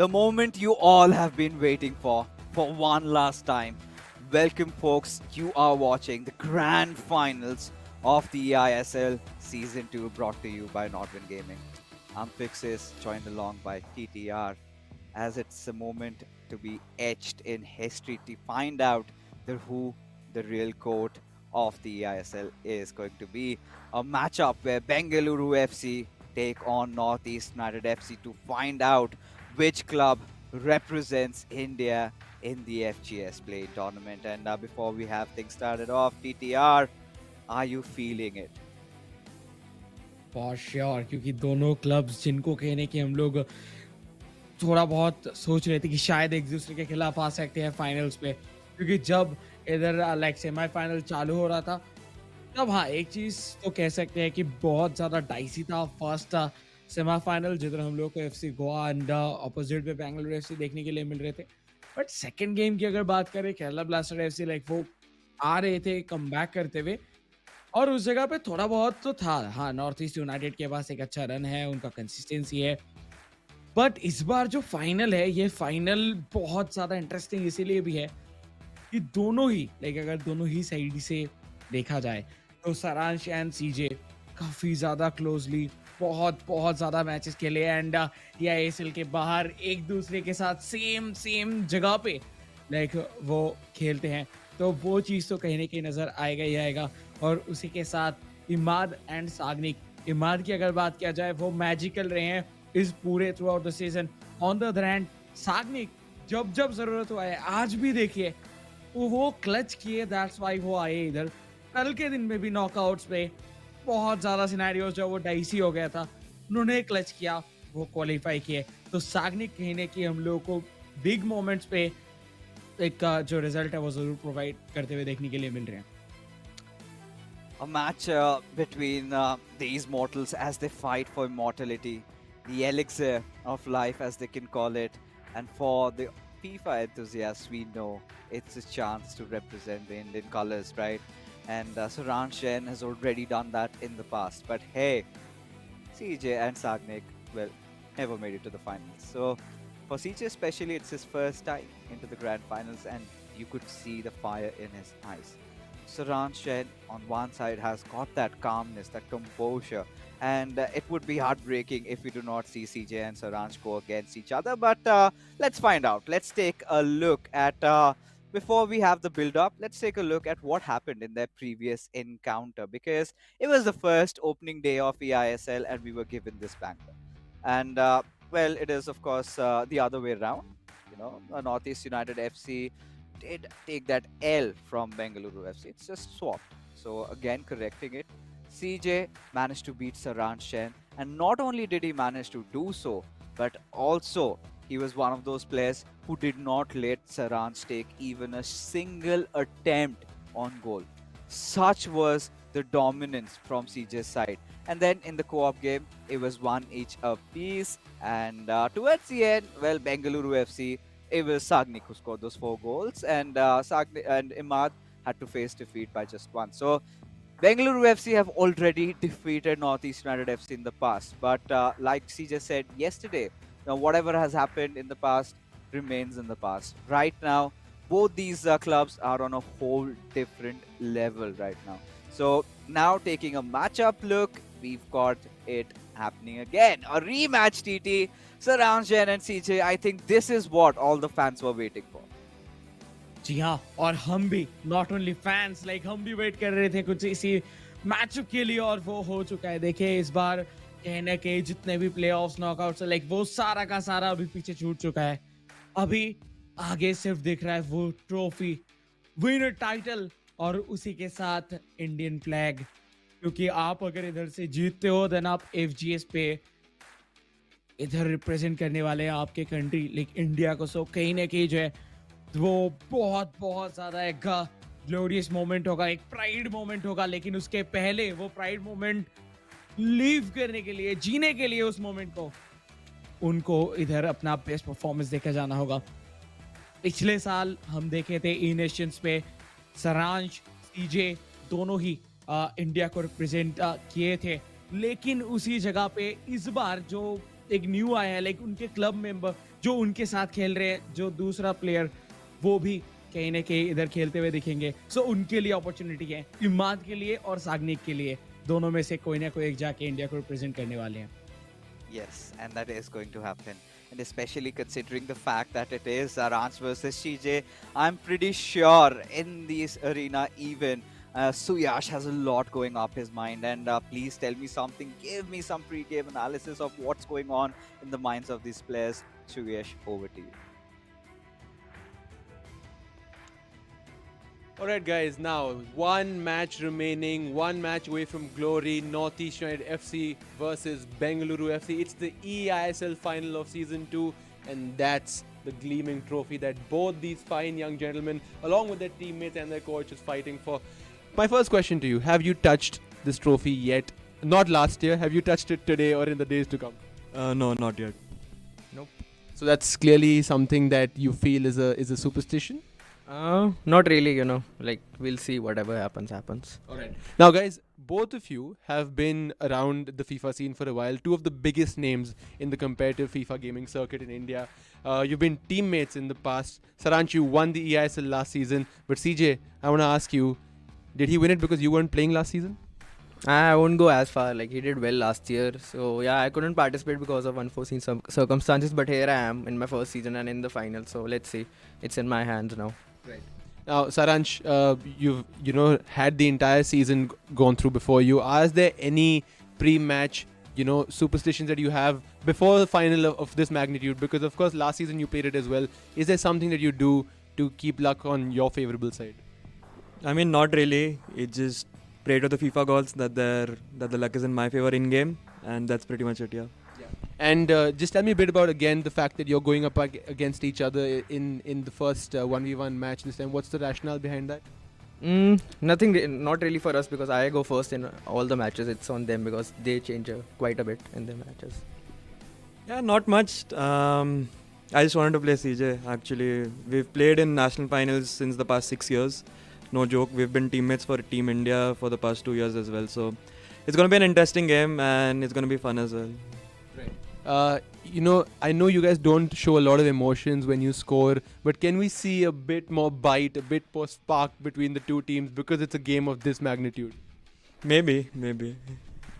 The moment you all have been waiting for one last time. Welcome, folks. You are watching the grand finals of the eISL Season 2 brought to you by Nordwin Gaming. I'm Fixis, joined along by TTR, as it's a moment to be etched in history to find out who the real coach of the eISL is going to be. A matchup where Bengaluru FC take on Northeast United FC to find out which club represents India in the FGS play tournament. And before we have things started off, TTR, are you feeling it? For sure क्योंकि दोनों clubs जिनको कहने की हम लोग थोड़ा बहुत सोच रहे थे कि शायद एक दूसरे के खिलाफ आ सकते हैं फाइनल्स पे, क्योंकि जब इधर लाइक सेमीफाइनल चालू हो रहा था तब हाँ एक चीज़ तो कह सकते हैं कि बहुत ज़्यादा डाइसी था फर्स्ट सेमीफाइनल जिधर हम लोग को एफसी गोवा एंड अपोजिट पे बेंगलुरु एफसी देखने के लिए मिल रहे थे। बट सेकंड गेम की अगर बात करें केरला ब्लास्टर एफसी लाइक वो आ रहे थे कम बैक करते हुए और उस जगह पे थोड़ा बहुत तो था। हाँ, नॉर्थ ईस्ट यूनाइटेड के पास एक अच्छा रन है, उनका कंसिस्टेंसी है। बट इस बार जो फाइनल है, ये फाइनल बहुत ज़्यादा इंटरेस्टिंग इसीलिए भी है कि दोनों ही लाइक अगर दोनों ही साइड से देखा जाए तो सारांश एंड सीजे काफ़ी ज़्यादा क्लोजली बहुत ज़्यादा मैचेस खेले एंड या एएसएल के बाहर एक दूसरे के साथ सेम जगह पे लाइक वो खेलते हैं, तो वो चीज़ तो कहीं ना कहीं नज़र आएगा ही आएगा। और उसी के साथ इमाद एंड सागनिक, इमाद की अगर बात किया जाए वो मैजिकल रहे हैं इस पूरे through out the season. On the other hand Sagnik जब जब ज़रूरत हुआ है, आज भी देखिए वो क्लच किए, दैट्स वाई वो आए इधर। कल के दिन में भी नॉकआउट्स पे बहुत ज़्यादा सिनेरियोज जो वो डाइसी हो गया था, उन्होंने क्लच किया, वो क्वालिफाई किए। तो सागनिक कहने की हम लोगों को बिग मोमेंट्स पे एक जो रिजल्ट है वो ज़रूर प्रोवाइड करते हुए देखने के लिए मिल रहे हैं। A match between these mortals as they fight for immortality, the elixir of life, as they can call it. And for the FIFA enthusiasts, we know it's a chance to represent the Indian colors, right? And Saran Shen has already done that in the past. But hey, CJ and Sagnik, well, never made it to the finals. So for CJ especially, it's his first time into the grand finals, and you could see the fire in his eyes. Saran Shen on one side has got that calmness, that composure, and it would be heartbreaking if we do not see CJ and Saranj go against each other. But let's find out. Let's take a look at, before we have the build up, let's take a look at what happened in their previous encounter, because it was the first opening day of eISL and we were given this banker. And well, it is, of course, the other way around. You know, Northeast United FC did take that L from Bengaluru FC. It's just swapped. So again, correcting it, CJ managed to beat Saran Shen, and not only did he manage to do so, but also he was one of those players who did not let Saran take even a single attempt on goal. Such was the dominance from CJ's side. And then in the co-op game, it was one each apiece. And towards the end, well, Bengaluru FC, it was Sagnik who scored those 4 goals, and Sagnik and Imad had to face defeat by just one. So Bengaluru FC have already defeated Northeast United FC in the past, but like CJ said yesterday, now whatever has happened in the past remains in the past. Right now, both these clubs are on a whole different level right now. So now taking a matchup look, we've got it happening again. A rematch, TT. Saran Jain and CJ, I think this is what all the fans were waiting for. जी हाँ, और हम भी not only fans like हम भी wait कर रहे थे कुछ इसी मैचअप के लिए, और वो हो चुका है। देखिए इस बार कहने के जितने भी प्लेऑफ्स नॉकआउट्स लाइक वो सारा का सारा अभी पीछे छूट चुका है। अभी आगे सिर्फ दिख रहा है वो ट्रॉफी, विनर टाइटल और उसी के साथ इंडियन फ्लैग, क्योंकि आप अगर इधर से जीतते हो देन आप एफजीएस पे इधर रिप्रेजेंट करने वाले हैं आपके कंट्री लाइक इंडिया को। सो कहीं ना कहीं जो है वो बहुत ज़्यादा एक ग्लोरियस मोमेंट होगा, एक प्राइड मोमेंट होगा। लेकिन उसके पहले वो प्राइड मोमेंट लीव करने के लिए, जीने के लिए उस मोमेंट को, उनको इधर अपना बेस्ट परफॉर्मेंस देकर जाना होगा। पिछले साल हम देखे थे ई नेशंस पे सारांश सीजे दोनों ही इंडिया को रिप्रेजेंट किए थे, लेकिन उसी जगह पे इस बार जो एक न्यू आया है लाइक उनके क्लब मेंबर जो उनके साथ खेल रहे हैं, जो दूसरा प्लेयर वो भी कहीं ना कहीं इधर खेलते हुए दिखेंगे। सो उनके लिए अपॉर्चुनिटी है, इमाद के लिए और सागनिक के लिए, दोनों में से कोई ना कोई एक जाके इंडिया को रिप्रेजेंट करने वाले हैं। Yes, and that is going to happen. And especially considering the fact that it is Saransh versus CJ, I'm pretty sure in this arena, even Suyash has a lot going up his mind. And please tell me something, give me some pre game analysis of what's going on in the minds of these players. Suyash, over to you. Alright guys, now one match remaining, one match away from glory, Northeast United FC versus Bengaluru FC. It's the eISL final of season 2 and that's the gleaming trophy that both these fine young gentlemen along with their teammates and their coach is fighting for. My first question to you, have you touched this trophy yet? Not last year, have you touched it today or in the days to come? No, not yet. Nope. So that's clearly something that you feel is a superstition? Not really, you know, like we'll see, whatever happens. Alright. Now, guys, both of you have been around the FIFA scene for a while. Two of the biggest names in the competitive FIFA gaming circuit in India. You've been teammates in the past. Saransh, you won the eISL last season. But CJ, I want to ask you, did he win it because you weren't playing last season? I won't go as far, like he did well last year. So yeah, I couldn't participate because of unforeseen circumstances. But here I am in my first season and in the final. So let's see, it's in my hands now. Right. Now, Saransh, you've had the entire season gone through before you. Are there any pre-match superstitions that you have before the final of this magnitude? Because of course last season you played it as well. Is there something that you do to keep luck on your favorable side? I mean, not really. It just pray to the FIFA gods that the luck is in my favor in game, and that's pretty much it. Yeah. And just tell me a bit about again the fact that you're going up against each other in the first 1v1 match this time. What's the rationale behind that? Nothing, not really for us because I go first in all the matches. It's on them because they change quite a bit in their matches. Yeah, not much. I just wanted to play CJ. Actually, we've played in national finals since the past 6 years. No joke. We've been teammates for Team India for the past 2 years as well. So it's going to be an interesting game and it's going to be fun as well. Right. I know you guys don't show a lot of emotions when you score, but can we see a bit more bite, a bit more spark between the two teams because it's a game of this magnitude? Maybe.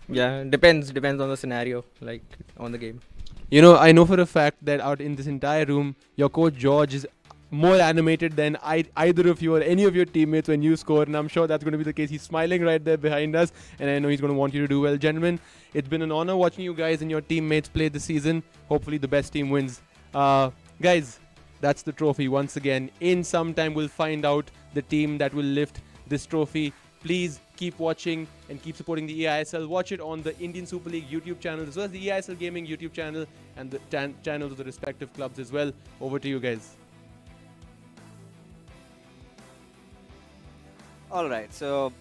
Yeah, depends on the scenario, like on the game. I know for a fact that out in this entire room, your coach George is more animated than either of you or any of your teammates when you score, and I'm sure that's going to be the case. He's smiling right there behind us, and I know he's going to want you to do well. Gentlemen, it's been an honor watching you guys and your teammates play this season. Hopefully the best team wins. Guys, that's the trophy once again. In some time, we'll find out the team that will lift this trophy. Please keep watching and keep supporting the eISL. Watch it on the Indian Super League YouTube channel as well as the eISL Gaming YouTube channel and the channels of the respective clubs as well. Over to you guys. All right, so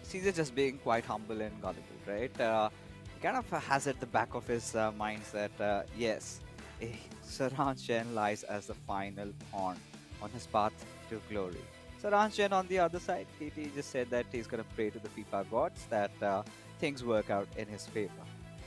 Caesar just being quite humble and gullible, right? He kind of has at the back of his minds that yes, Saransh Jain lies as the final pawn on his path to glory. Saransh Jain on the other side, he just said that he's going to pray to the FIFA gods that things work out in his favor,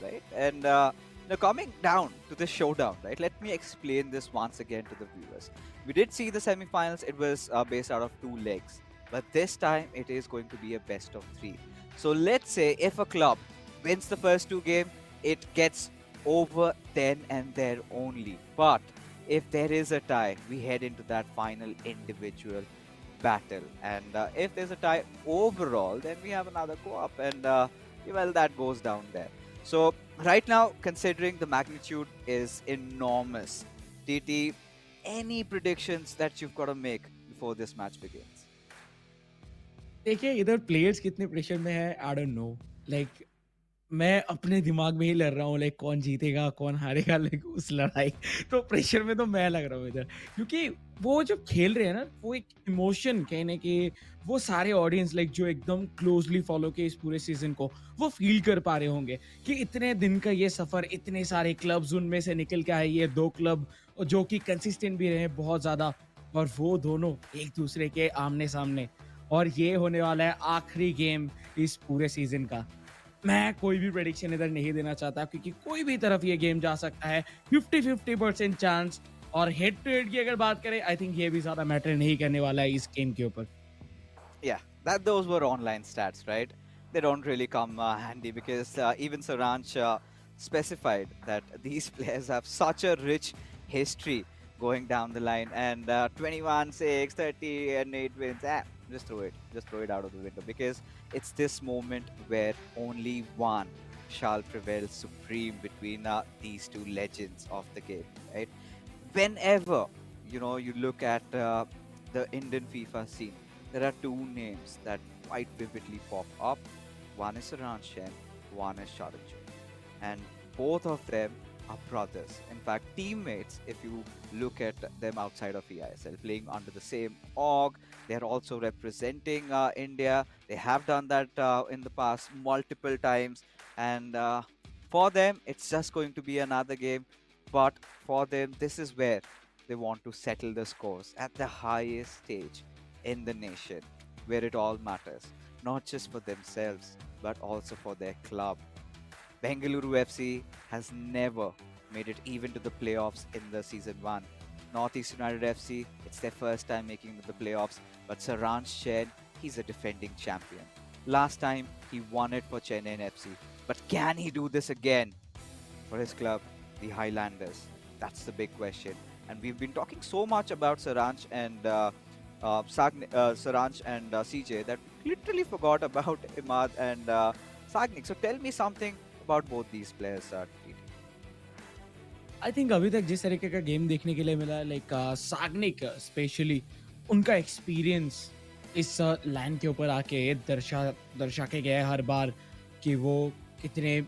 right? And now coming down to the showdown, right? Let me explain this once again to the viewers. We did see the semi-finals; it was based out of 2 legs. But this time it is going to be a best of 3. So let's say if a club wins the first 2 games, it gets over then and there only. But if there is a tie, we head into that final individual battle. And if there's a tie overall, then we have another co-op. And well, that goes down there. So right now, considering the magnitude is enormous, TT, any predictions that you've got to make before this match begins? देखिए इधर players कितने pressure में है I don't know like मैं अपने दिमाग में ही लड़ रहा हूँ लाइक कौन जीतेगा कौन हारेगा लाइक उस लड़ाई तो प्रेशर में तो मैं लग रहा हूँ इधर क्योंकि वो जब खेल रहे हैं ना वो एक इमोशन कहने के वो सारे ऑडियंस लाइक जो एकदम क्लोजली फॉलो किए इस पूरे सीजन को वो फील कर पा रहे होंगे कि इतने दिन का ये सफर इतने सारे क्लब्स उनमें से निकल के आए ये 2 क्लब जो कि कंसिस्टेंट भी रहे बहुत ज्यादा और वो दोनों एक दूसरे के आमने सामने और ये होने वाला है आखिरी गेम इस पूरे सीजन का मैं कोई भी प्रेडिक्शन इधर नहीं देना चाहता क्योंकि कोई भी तरफ ये गेम जा सकता है। 50-50% चांस। और हेड टू हेड की अगर बात करें, आई थिंक ये भी ज़्यादा मैटर नहीं करने वाला है इस गेम के ऊपर। Yeah, that those were online stats, right? They don't really come handy because even Saranch specified that these players have such a rich history going down the line, and 21, 6, 30, and 8 wins. Just throw it out of the window because it's this moment where only one shall prevail supreme between these two legends of the game, right? Whenever you look at the Indian FIFA scene, there are two names that quite vividly pop up. One is Ranshen, one is Sharanjo. And both of them are brothers. In fact, teammates, if you look at them outside of eISL, playing under the same org. They're also representing India. They have done that in the past multiple times. And for them, it's just going to be another game. But for them, this is where they want to settle the scores at the highest stage in the nation, where it all matters, not just for themselves, but also for their club. Bengaluru FC has never made it even to the playoffs in the season one. Northeast United FC, it's their first time making the playoffs, but Saransh Chen, he's a defending champion. Last time he won it for Chennai FC, but can he do this again for his club, the Highlanders? That's the big question. And we've been talking so much about Saranch and Saranch and CJ that we literally forgot about Imad and Sagnik. So tell me something about both these players, TT. I think अभी तक जिस तरीके का game देखने के लिए मिला, like Sagnik specially उनका एक्सपीरियंस इस लैंड के ऊपर आके दर्शा के गया है हर बार कि वो कितने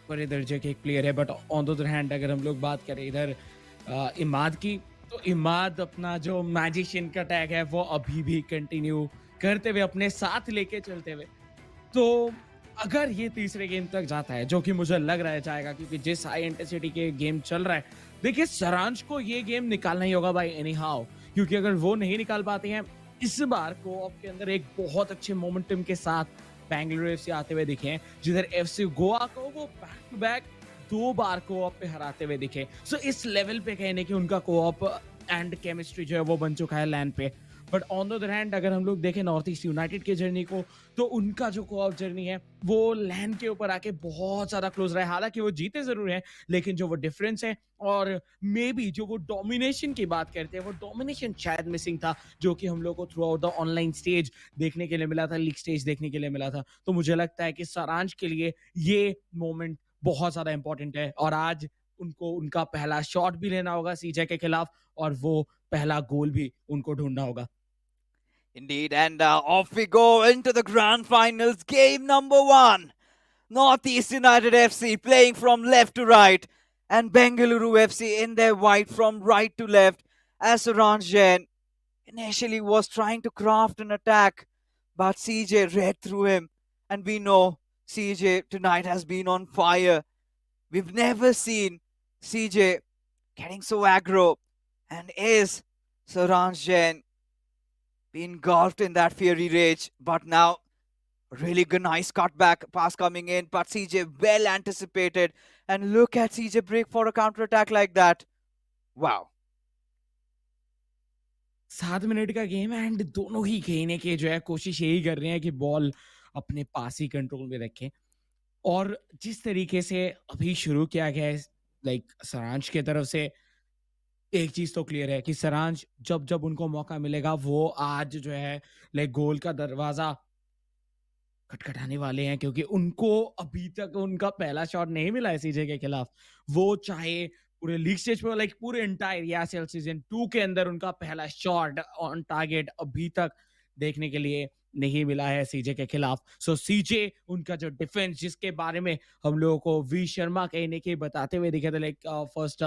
बड़े दर्जे के एक प्लेयर है। But on the other hand अगर हम लोग बात करें इधर इमाद की, तो इमाद अपना जो मैजिशियन का टैग है वो अभी भी कंटिन्यू करते हुए अपने साथ लेके चलते हुए। तो अगर ये तीसरे गेम तक जाता है, जो कि मुझे लग रहा है जाएगा, क्योंकि जिस हाई इंटेंसिटी के गेम चल रहा है, देखिए सरांच को ये गेम निकालना ही होगा भाई एनी हाउ, क्योंकि अगर वो नहीं निकाल पाते हैं इस बार कोऑप के अंदर एक बहुत अच्छे मोमेंटम के साथ बेंगलुरु एफसी आते हुए दिखे हैं, जिधर एफसी गोवा को वो बैक टू बैक 2 बार कोऑप पे हराते हुए दिखे। सो इस लेवल पे कहने की उनका कोऑप एंड केमिस्ट्री जो है वो बन चुका है लैंड पे। But on the other hand अगर हम लोग देखें नॉर्थ ईस्ट यूनाइटेड की जर्नी को, तो उनका जो कोऑप जर्नी है वो लैंड के ऊपर आके बहुत ज्यादा क्लोज रहा है। हालांकि वो जीते जरूर हैं, लेकिन जो वो डिफरेंस है और मे बी जो वो डोमिनेशन की बात करते हैं, वो डोमिनेशन शायद मिसिंग था, जो कि हम लोग को through out the online stage देखने के लिए मिला था, लीग स्टेज देखने के लिए मिला था। तो मुझे लगता है कि सारांश के लिए ये मोमेंट बहुत ज्यादा इंपॉर्टेंट है और आज उनको उनका पहला शॉट भी लेना होगा सीजे के खिलाफ और वो पहला गोल भी उनको ढूंढना होगा। Indeed, and off we go into the grand finals. Game number one. Northeast United FC playing from left to right, and Bengaluru FC in their white from right to left. As Ranjan Jain initially was trying to craft an attack, but CJ read through him, and we know CJ tonight has been on fire. We've never seen CJ getting so aggro, and is Saransh Jain engulfed in that fiery rage, but now really good, nice cutback pass coming in, but CJ well anticipated, and look at CJ break for a counter attack like that. Wow. 7 minute का game है and दोनों ही खेलने के जो है कोशिश यही कर रहे हैं कि बॉल अपने पास ही कंट्रोल में रखें। और जिस तरीके से अभी शुरू किया गया है लाइक सरांश की तरफ से, एक चीज तो क्लियर है कि सरांश जब जब उनको मौका मिलेगा वो आज जो है लाइक गोल का दरवाजा खटखटाने वाले हैं, क्योंकि उनको अभी तक उनका पहला शॉट नहीं मिला है सीजे के खिलाफ। वो चाहे पूरे लीग स्टेज पे लाइक पूरे एंटायर ईएसएल सीजन 2 के अंदर उनका पहला शॉट ऑन टारगेट अभी तक देखने के लिए नहीं मिला है सीजे के खिलाफ। सो सीजे उनका जो डिफेंस जिसके बारे में हम लोगों को वी शर्मा कहने के बताते हुए दिखे थे लाइक फर्स्ट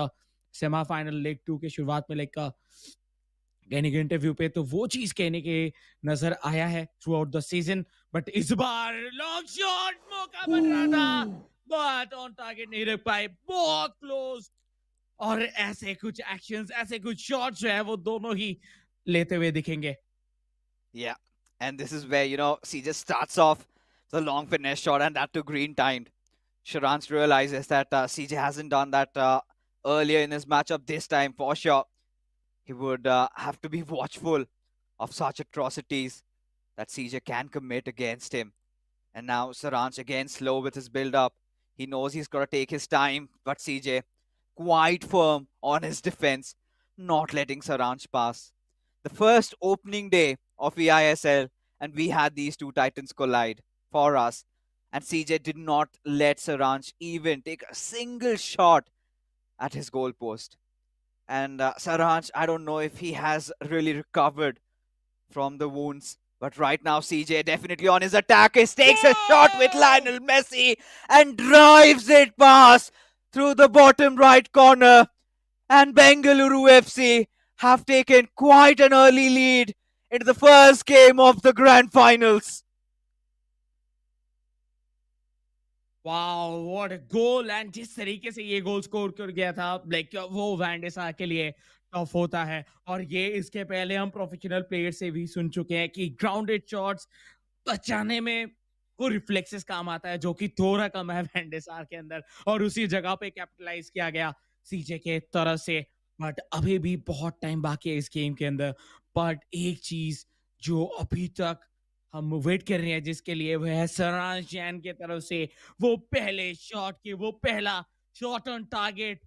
सेमीफाइनल लीग 2 के शुरुआत में लाइक कहने के इंटरव्यू पे, तो वो चीज कहने के नजर आया है through out the season. But इस बार लॉन्ग शॉट मौका बन रहा था बट ऑन टारगेट नहीं रख पाए, बहुत क्लोज। और ऐसे कुछ एक्शंस, ऐसे कुछ शॉट्स जो है वो दोनों ही लेते हुए दिखेंगे। Yeah, and this is where CJ starts off The long finesse shot, and that to green timed. Sharans realizes that CJ hasn't done that earlier in his matchup. This time, for sure, he would have to be watchful of such atrocities that CJ can commit against him. And now Saranch again slow with his build up. He knows he's got to take his time, but CJ quite firm on his defense, not letting Saranch pass. The first opening day of eISL, and we had these two titans collide for us. And CJ did not let Saranch even take a single shot at his goalpost. And Saranch, I don't know if he has really recovered from the wounds. But right now, CJ definitely on his attack. He takes a shot with Lionel Messi and drives it past through the bottom right corner. And Bengaluru FC have taken quite an early lead into the first game of the grand finals. Wow what a goal and जिस तरीके से ये goal score कर गया था like वो वैंडेसा के लिए टफ होता है और ये इसके पहले हम प्रोफेशनल प्लेयर से भी सुन चुके हैं कि ग्राउंडेड शॉट्स बचाने में वो रिफ्लेक्सेस काम आता है जो कि थोड़ा कम है वैंडेसार के अंदर और उसी जगह पे कैपिटलाइज किया गया सीजे के तरफ से बट अभी भी बहुत टाइम बाकी है इस गेम के अंदर बट एक चीज जो अभी तक हम वेट कर रहे हैं जिसके लिए वो है सरांश जैन के तरफ से वो पहले शॉट के वो पहला शॉट ऑन टारगेट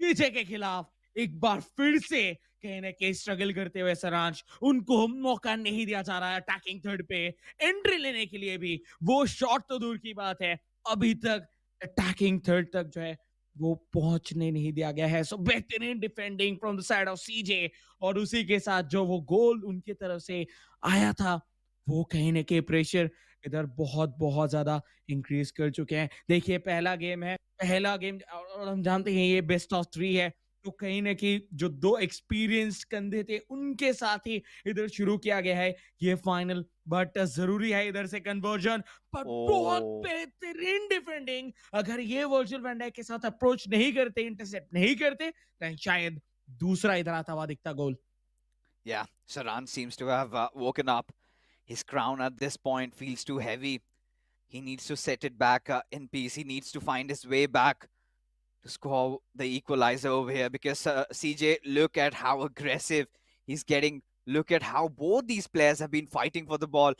पीछे के खिलाफ एक बार फिर से कहीं ना कहीं स्ट्रगल करते हुए सरांश उनको मौका नहीं दिया जा रहा है अटैकिंग थर्ड पे एंट्री लेने के लिए भी वो शॉट तो दूर की बात है अभी तक अटैकिंग थर्ड तक जो है वो पहुंचने नहीं दिया गया है सो बेहतरीन defending from the side of CJ और उसी के साथ जो वो गोल उनकी तरफ से आया था वो कहीं ना कहीं प्रेशर इधर बहुत बहुत ज्यादा इंक्रीज कर चुके हैं देखिए पहला गेम है पहला गेम और हम जानते हैं ये बेस्ट ऑफ 3 है तो कहीं ना कहीं जो दो एक्सपीरियंस्ड कंधे थे उनके साथ ही इधर शुरू किया गया है ये फाइनल बट जरूरी है इधर से कन्वर्जन पर बहुत बेहतरीन डिफेंडिंग अगर ये वर्चुअल वैंडाइक के साथ अप्रोच नहीं करते इंटरसेप्ट नहीं करते तो शायद दूसरा इधर आता हुआ दिखता गोल Yeah, Saran seems to have woken up. His crown at this point feels too heavy. He needs to set it back in peace. He needs to find his way back to score the equalizer over here because CJ, look at how aggressive he's getting. Look at how both these players have been fighting for the ball.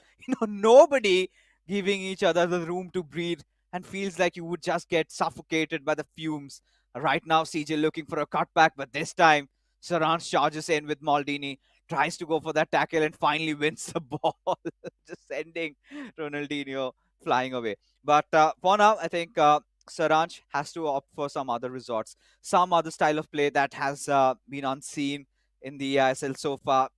Nobody giving each other the room to breathe and feels like you would just get suffocated by the fumes. Right now, CJ looking for a cutback, but this time, Saran charges in with Maldini, tries to go for that tackle and finally wins the ball, just sending Ronaldinho flying away. But for now, I think Saranch has to opt for some other resorts, some other style of play that has been unseen in the EISL so far.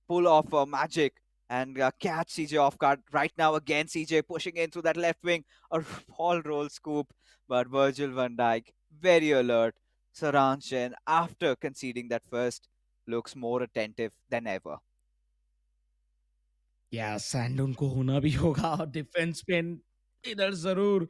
Pull off magic and catch CJ off guard. Right now, again, CJ pushing in through that left wing, a ball roll scoop. But Virgil van Dijk, very alert. Saranchen, after conceding that first, looks more attentive than ever. Yes and उनको होना भी होगा और defence पे इधर जरूर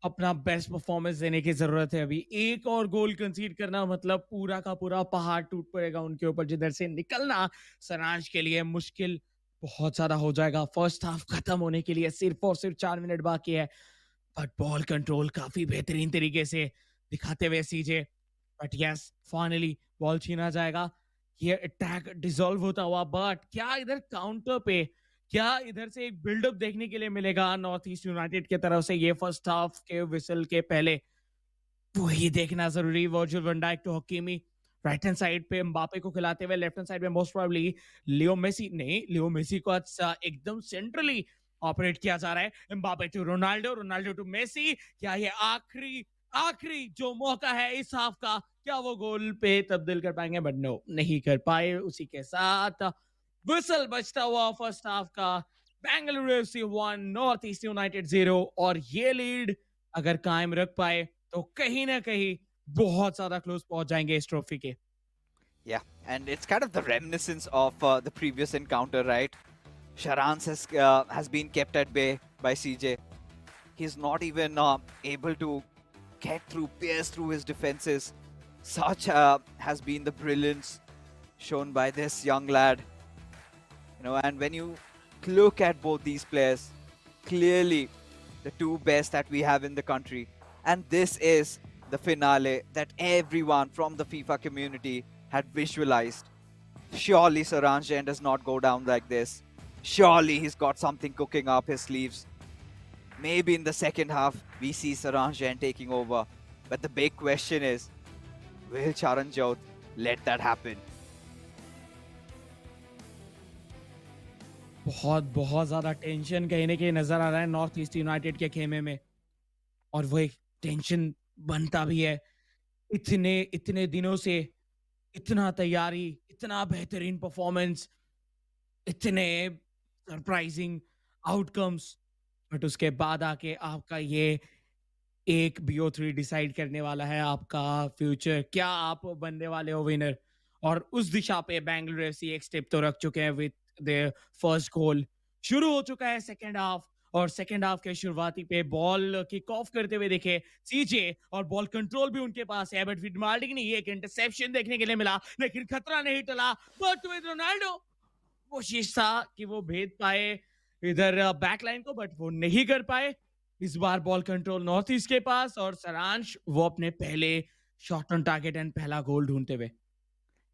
अपना best performance देने की जरूरत है अभी एक और गोल कंसीड करना मतलब पूरा का पूरा पहाड़ टूट पड़ेगा उनके ऊपर जिधर से निकलना सरांश के लिए मुश्किल बहुत ज्यादा हो जाएगा फर्स्ट हाफ खत्म होने के लिए सिर्फ और सिर्फ 4 मिनट बाकी है बट बॉल कंट्रोल काफी बेहतरीन तरीके से दिखाते हुए सीजे बट यस फाइनली बॉल छीना जाएगा ये अटैक डिसॉल्व होता हुआ बट क्या इधर काउंटर पे क्या इधर से एक बिल्डअप देखने के लिए मिलेगा नॉर्थ ईस्ट यूनाइटेड की तरफ से ये फर्स्ट हाफ के विसल के पहले वही देखना जरूरी Virgil van Dijk to Hakimi right hand side पे एम्बापे को खिलाते हुए लेफ्ट हैंड साइड पे मोस्ट प्रोबेबली लियो मेसी को एकदम सेंट्रली ऑपरेट किया जा रहा है Mbappe to Ronaldo to Messi क्या ये आखिरी जो मौका है इस हाफ का क्या वो गोल पे तब्दील कर पाएंगे बट नो नहीं कर पाए उसी के साथ विसल बजता हुआ फर्स्ट हाफ का Bengaluru FC 1 north East United 0 और ये लीड अगर कायम रख पाए तो कहीं ना कहीं बहुत ज्यादा क्लोज पहुंच जाएंगे इस ट्रॉफी के Yeah, and it's kind of the reminiscence of the previous encounter, right? Sharans has been kept at bay by CJ. He's not even able to pierce through his defenses. Such has been the brilliance shown by this young lad. And when you look at both these players, clearly the two best that we have in the country. And this is the finale that everyone from the FIFA community had visualized. Surely Saransh Jain does not go down like this. Surely he's got something cooking up his sleeves. Maybe in the second half, we see Saransh Jain taking over. But the big question is, will Charan Jyot let that happen? बहुत बहुत ज्यादा tension कहीं ना कहीं नजर आ रहा है north East United के खेमे में, और वो एक टेंशन बनता भी है। इतने इतने दिनों से इतना तैयारी, इतना बेहतरीन परफॉर्मेंस, इतने सरप्राइजिंग आउटकम्स, बट उसके बाद आके आपका ये एक BO3 डिसाइड करने वाला है आपका फ्यूचर। क्या आप बनने वाले हो विनर? और उस दिशा पे बेंगलुरु एफसी एक स्टेप तो रख चुके हैं विद देयर फर्स्ट गोल। शुरू हो चुका है सेकंड हाफ, और सेकंड हाफ के शुरुआती पे बॉल किक ऑफ करते हुए दिखे सीजे, और बॉल कंट्रोल भी उनके पास है, बट फिटमार्डिंग नहीं, एक इंटरसेप्शन देखने के लिए मिला, लेकिन खतरा नहीं टला। बट विद रोनाल्डो कोशिश था कि वो भेद पाए इधर बैकलाइन को, बट वो नहीं कर पाए। इस बार बॉल कंट्रोल नॉर्थ ईस्ट के पास, और सारांश वो अपने पहले शॉट ऑन टारगेट एंड पहला गोल ढूंढते हुए।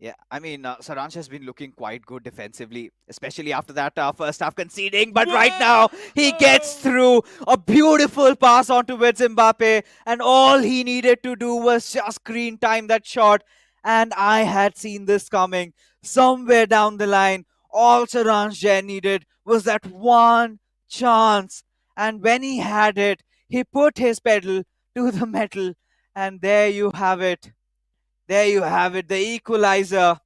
Yeah, I mean, Saransh has been looking quite good defensively, especially after that first half conceding. But right now, he gets through a beautiful pass onto Mbappe, and all he needed to do was just screen time that shot. And I had seen this coming somewhere down the line. All Saransh Jain needed was that one chance, and when he had it, he put his pedal to the metal, and there you have it. There you have it. The equalizer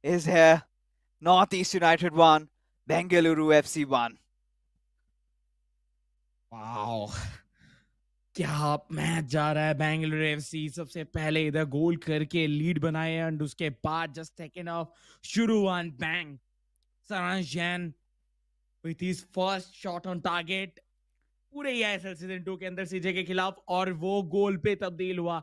is here. Northeast United 1, Bengaluru FC 1. Wow, क्या match जा रहा है। Bengaluru FC सबसे पहले इधर गोल करके lead बनाए, and उसके बाद जस्ट सेकंड हाफ शुरू एंड बैंग, सारांश Jain with his first shot on target पूरे eISL सीजन 2 के अंदर सीजे के खिलाफ, और वो गोल पे तब्दील हुआ।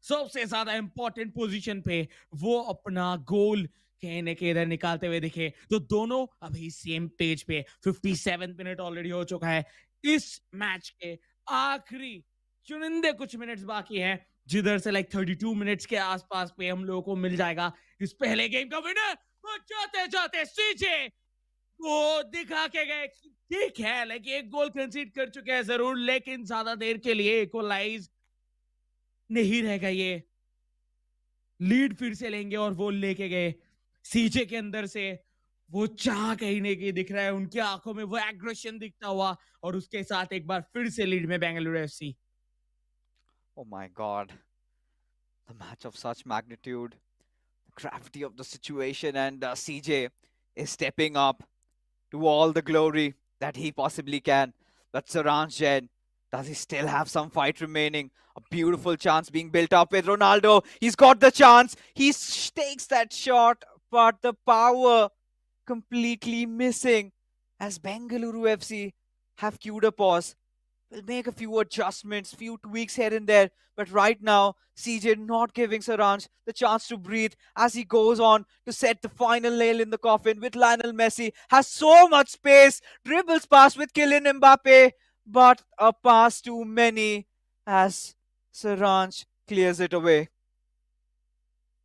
सबसे ज्यादा इंपॉर्टेंट पोजीशन पे वो अपना गोल कहने के इधर निकालते हुए दिखे। तो दोनों अभी सेम पेज पे। 57 मिनट ऑलरेडी हो चुका है। इस मैच के आखिरी चुनिंदे कुछ मिनट्स बाकी हैं, जिधर से लाइक 32 मिनट्स के आसपास पे हम लोगों को मिल जाएगा इस पहले गेम का विनर। वो जाते जाते सीजे वो दिखा के गए। ठीक है, लाइक एक गोल कंसीड कर चुके हैं जरूर, लेकिन ज्यादा देर के लिए इक्वलाइज नहीं रहेगा। ये लीड फिर से लेंगे, और वो लेके गए। सीजे के अंदर से वो चाह कहीं नहीं कहीं दिख रहा है, उनकी आंखों में वो एग्रेशन दिखता हुआ, और उसके साथ एक बार फिर से लीड में Bengaluru FC. Oh my god. The match of such magnitude, the gravity of the situation, and CJ is stepping up to all the glory that he possibly can. But Saransh Jain, does he still have some fight remaining? A beautiful chance being built up with Ronaldo. He's got the chance. He takes that shot, but the power completely missing as Bengaluru FC have queued a pause. We'll make a few adjustments, few tweaks here and there. But right now, CJ not giving Saransh the chance to breathe as he goes on to set the final nail in the coffin with Lionel Messi. Has so much space, dribbles past with Kylian Mbappe, but a pass too many as Saransh clears it away.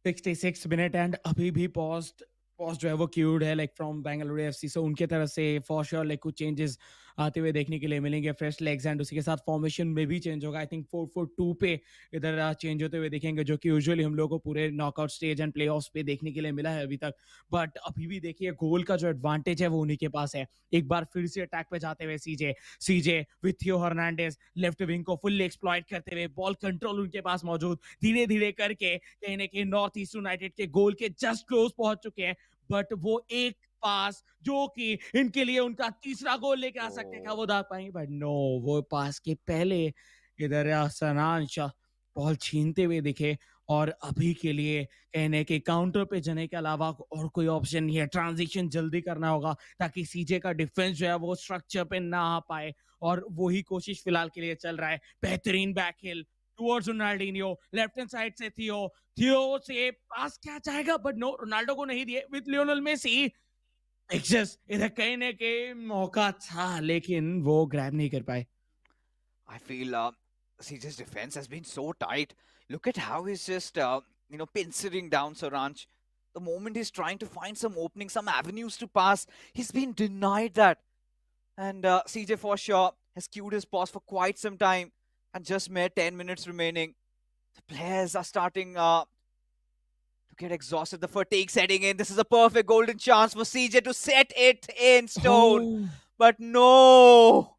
66 minute and अभी भी post जो है वो cued है like from Bengaluru FC. सो उनके तरफ से for sure like कुछ चेंजेस आते हुए देखने के लिए मिलेंगे, फ्रेश लेग्स, एंड उसी के साथ फॉर्मेशन में भी चेंज होगा। आई थिंक 4-4-2 पे इधर चेंज होते हुए देखेंगे, जो कि यूजुअली हम लोग को पूरे नॉकआउट स्टेज एंड प्लेऑफ्स पे देखने के लिए मिला है अभी तक। बट अभी भी देखिए गोल का जो एडवांटेज है वो उन्हीं के पास है। एक बार फिर से अटैक पे जाते हुए सीजे विथ थियो हर्नांडेज लेफ्ट विंग को फुल्ली एक्सप्लॉइट करते हुए, बॉल कंट्रोल उनके पास मौजूद, धीरे धीरे करके कहीं ना कहीं नॉर्थ ईस्ट यूनाइटेड के गोल के जस्ट क्लोज पहुंच चुके हैं। बट वो एक पास जो कि इनके लिए उनका तीसरा गोल लेके आ सकते था, वो दाग पाएंगे, बट नो, वो पास के पहले इधर सनांश बॉल छीनते हुए दिखे। और अभी के लिए कहने के काउंटर पे जाने के अलावा और कोई ऑप्शन नहीं है। ट्रांजिशन जल्दी करना होगा ताकि सीजे का डिफेंस जो है वो स्ट्रक्चर पे ना आ पाए, और वही कोशिश फिलहाल के लिए चल रहा है। बेहतरीन back heel towards Ronaldinho, left hand side से थियो से पास क्या चाहेगा, बट नो, रोनाल्डो को नहीं दिए विद लियोनेल मेसी। एक्सेस इधर कहीं ना कहीं मौका था लेकिन वो ग्रैब नहीं कर पाए. I feel CJ's defense has been so tight. Look at how he's just, pincering down Saranch. The moment he's trying to find some openings, some avenues to pass, he's been denied that. And CJ for sure has queued his pause for quite some time and just mere 10 minutes remaining. The players are starting to get exhausted. The fatigue setting in. This is a perfect golden chance for CJ to set it in stone. Oh. But no!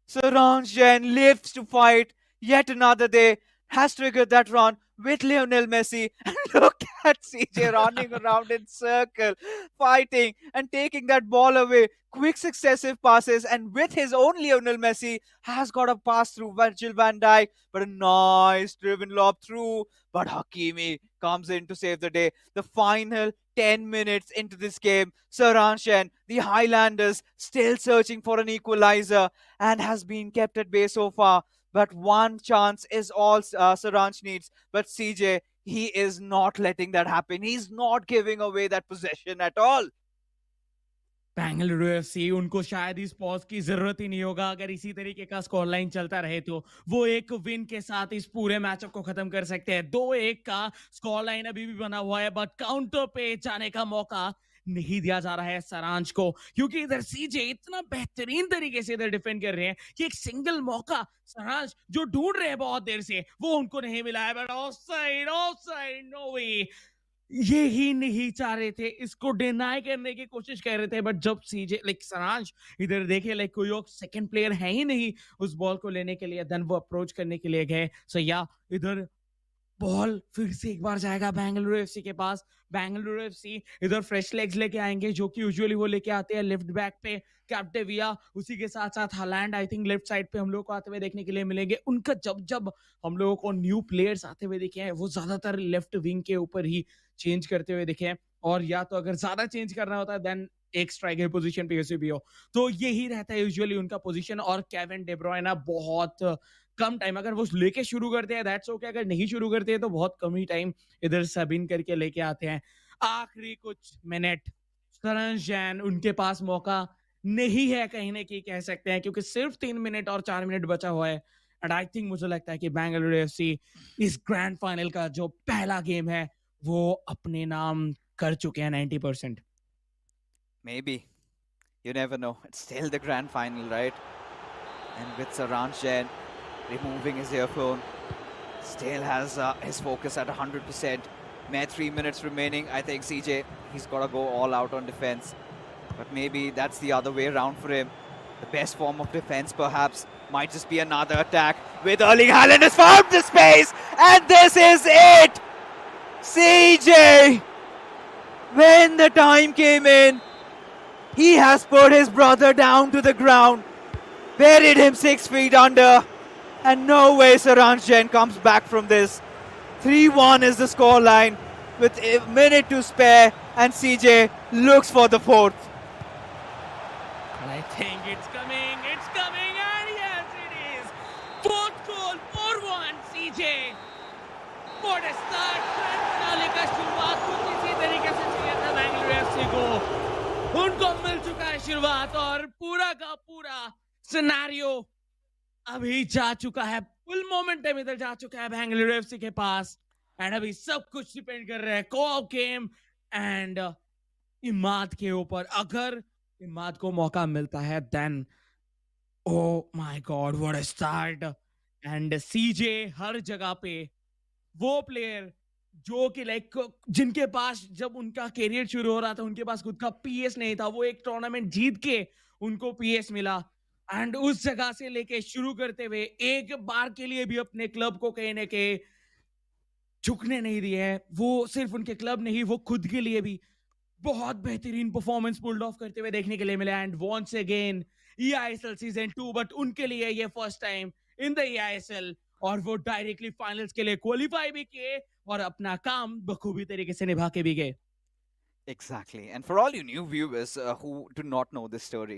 Saranjan lives to fight yet another day, has triggered that run with Lionel Messi. And look at CJ running around in circle, fighting and taking that ball away. Quick successive passes, and with his own Lionel Messi, has got a pass through Virgil van Dijk, but a nice driven lob through. But Hakimi comes in to save the day. The final 10 minutes into this game, Saranshan, the Highlanders, still searching for an equalizer and has been kept at bay so far. But one chance is all Saranch needs. But CJ, he is not letting that happen. He's not giving away that possession at all. Bengaluru FC उनको शायद इस pause की जरूरत ही नहीं होगा अगर इसी तरीके का स्कोर लाइन चलता रहे तो वो एक विन के साथ इस पूरे मैचअप को खत्म कर सकते हैं. 2-1 का स्कोर लाइन अभी भी बना हुआ है बट काउंटर पे जाने का मौका नहीं दिया जा रहा है सरांच को क्योंकि इधर सीजे इतना बेहतरीन तरीके से इधर डिफेंड कर रहे हैं कि एक सिंगल मौका सरांच जो ढूंढ रहे हैं बहुत देर से वो उनको नहीं मिला है. बट ऑफसाइड नो वे. ये ही नहीं चाह रहे थे इसको डिनाई करने की कोशिश कर रहे थे बट जब सीजे लाइक सरांश इधर देखे लाइक कोई और सेकंड प्लेयर है ही नहीं उस बॉल को लेने के लिए देन वो अप्रोच करने के लिए गए. सो या इधर बॉल फिर से एक बार जाएगा बेंगलुरु एफसी के पास. बेंगलुरु एफसी इधर फ्रेश लेग्स लेके आएंगे जो कि यूजुअली वो लेके आते हैं लेफ्ट बैक पे कैप्टेविया उसी के साथ साथ Holland I think left side पे हम लोग को आते हुए देखने के लिए मिलेंगे. उनका जब जब हम लोगों को न्यू प्लेयर्स आते हुए दिखे हैं वो ज्यादातर लेफ्ट विंग के ऊपर ही चेंज करते हुए दिखे हैं और या तो अगर ज्यादा चेंज करना होता है देन एक स्ट्राइकर पोजीशन पे कैसे भी हो तो यही रहता है यूजुअली उनका पोजीशन. और केविन डे ब्रुयना बहुत कम टाइम अगर वो लेके शुरू करते हैं दैट्स ओके अगर नहीं शुरू करते हैं तो बहुत कम ही टाइम इधर सब इन करके लेके आते हैं. आखिरी कुछ मिनट सरंज जैन उनके पास मौका नहीं है कहीं ना कहीं कह सकते हैं क्योंकि सिर्फ 3 मिनट और 4 मिनट बचा हुआ है. एंड आई थिंक मुझे लगता है कि बेंगलुरु एफसी इस ग्रैंड फाइनल का जो पहला गेम है वो अपने नाम कर चुके हैं 90%. Maybe. You never know. It's still the grand final, right? And with Saransh Jain removing his earphone, still has his focus at 100%. Mere 3 minutes remaining. I think CJ, he's got to go all out on defense. But maybe that's the other way around for him. The best form of defense, perhaps, might just be another attack. With Erling Haaland has found the space, and this is it. CJ, when the time came in, he has put his brother down to the ground, buried him 6 feet under, and no way Saransh Jain comes back from this. 3-1 is the scoreline with a minute to spare, and CJ looks for the fourth. And I think it's coming, and yes it is. Fourth goal, 4-1 CJ. What a start! Grand finale का शुरुआत कुछ इसी तरीके से चाहिए था Bengaluru FC को. उनको मिल चुका है शुरुआत और पूरा का पूरा सिनेरियो अभी जा चुका है. फुल मोमेंटम इधर जा चुका है बेंगलुरु एफसी के पास एंड अभी सब कुछ डिपेंड कर रहा है को-ऑप गेम एंड इमाद के ऊपर. अगर इमाद को मौका मिलता है then oh my God what a start. And CJ हर जगह पे वो प्लेयर जो कि लाइक जिनके पास जब उनका करियर शुरू हो रहा था उनके पास खुद का पीएस नहीं था वो एक टूर्नामेंट जीत के उनको पीएस मिला एंड उस जगह से लेके शुरू करते हुए एक बार के लिए भी अपने क्लब को कहीं ना कहीं झुकने नहीं दिए है. वो सिर्फ उनके क्लब नहीं वो खुद के लिए भी बहुत बेहतरीन परफॉर्मेंस पुल्ड ऑफ करते हुए देखने के लिए मिला. And once again eISL season 2 but उनके लिए ये first time in the eISL और वो डायरेक्टली फाइनल्स के लिए क्वालिफाई भी किए और अपना काम बखूबी तरीके से निभा के भी गए. Exactly. And for all you new viewers who do not know this story,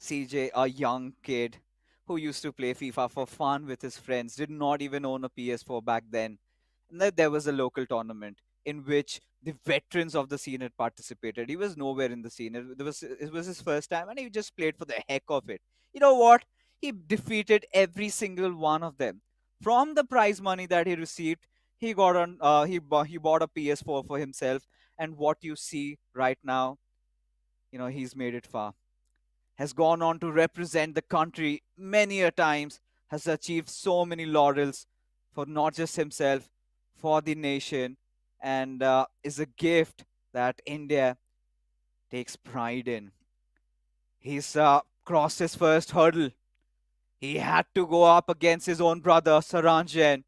CJ, a young kid who used to play FIFA for fun with his friends, did not even own a PS4 back then. And then there was a local tournament in which the veterans of the scene had participated. He was nowhere in the scene. It was his first time, and he just played for the heck of it. You know what? He defeated every single one of them. From the prize money that he received, he got on. He bought a PS4 for himself, and what you see right now, he's made it far. Has gone on to represent the country many a times. Has achieved so many laurels for not just himself, for the nation, and is a gift that India takes pride in. He's crossed his first hurdle. He had to go up against his own brother, Saranjan,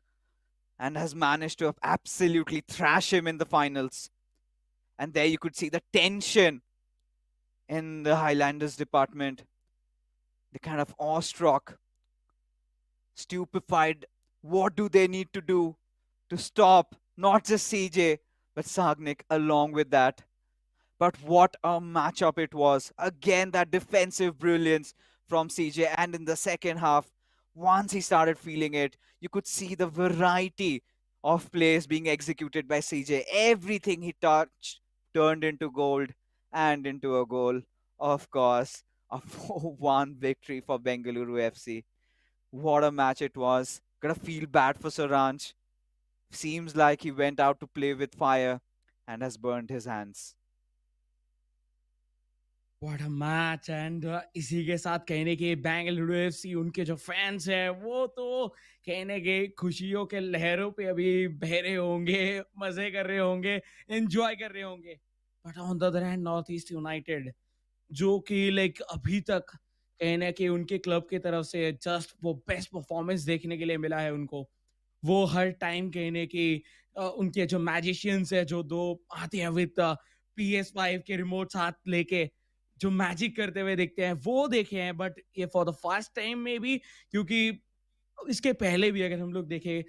and has managed to absolutely thrash him in the finals. And there you could see the tension in the Highlanders department. The kind of awestruck, stupefied. What do they need to do to stop not just CJ, but Sagnik along with that? But what a matchup it was. Again, that defensive brilliance from CJ. And in the second half, once he started feeling it, you could see the variety of plays being executed by CJ. Everything he touched turned into gold and into a goal. Of course, a 4-1 victory for Bengaluru FC. What a match it was. Gonna feel bad for Saranj. Seems like he went out to play with fire and has burned his hands. What a match and इसी के साथ कहने के Bengaluru FC उनके जो fans हैं वो तो कहने के खुशियों के लहरों पे अभी बह रहे होंगे, मजे कर रहे होंगे, एंजॉय कर रहे होंगे. But on the other hand north East United जो कि लाइक अभी तक कहने के उनके क्लब की तरफ से जस्ट वो बेस्ट परफॉर्मेंस देखने के लिए मिला है उनको. वो हर टाइम कहने की उनके जो मैजिशियंस है जो दो आते हैं विद PS5 के रिमोट हाथ लेके जो मैजिक करते हुए दिखते हैं वो देखे हैं. बट ये फॉर द फर्स्ट टाइम में भी, क्योंकि इसके पहले भी अगर हम लोग देखें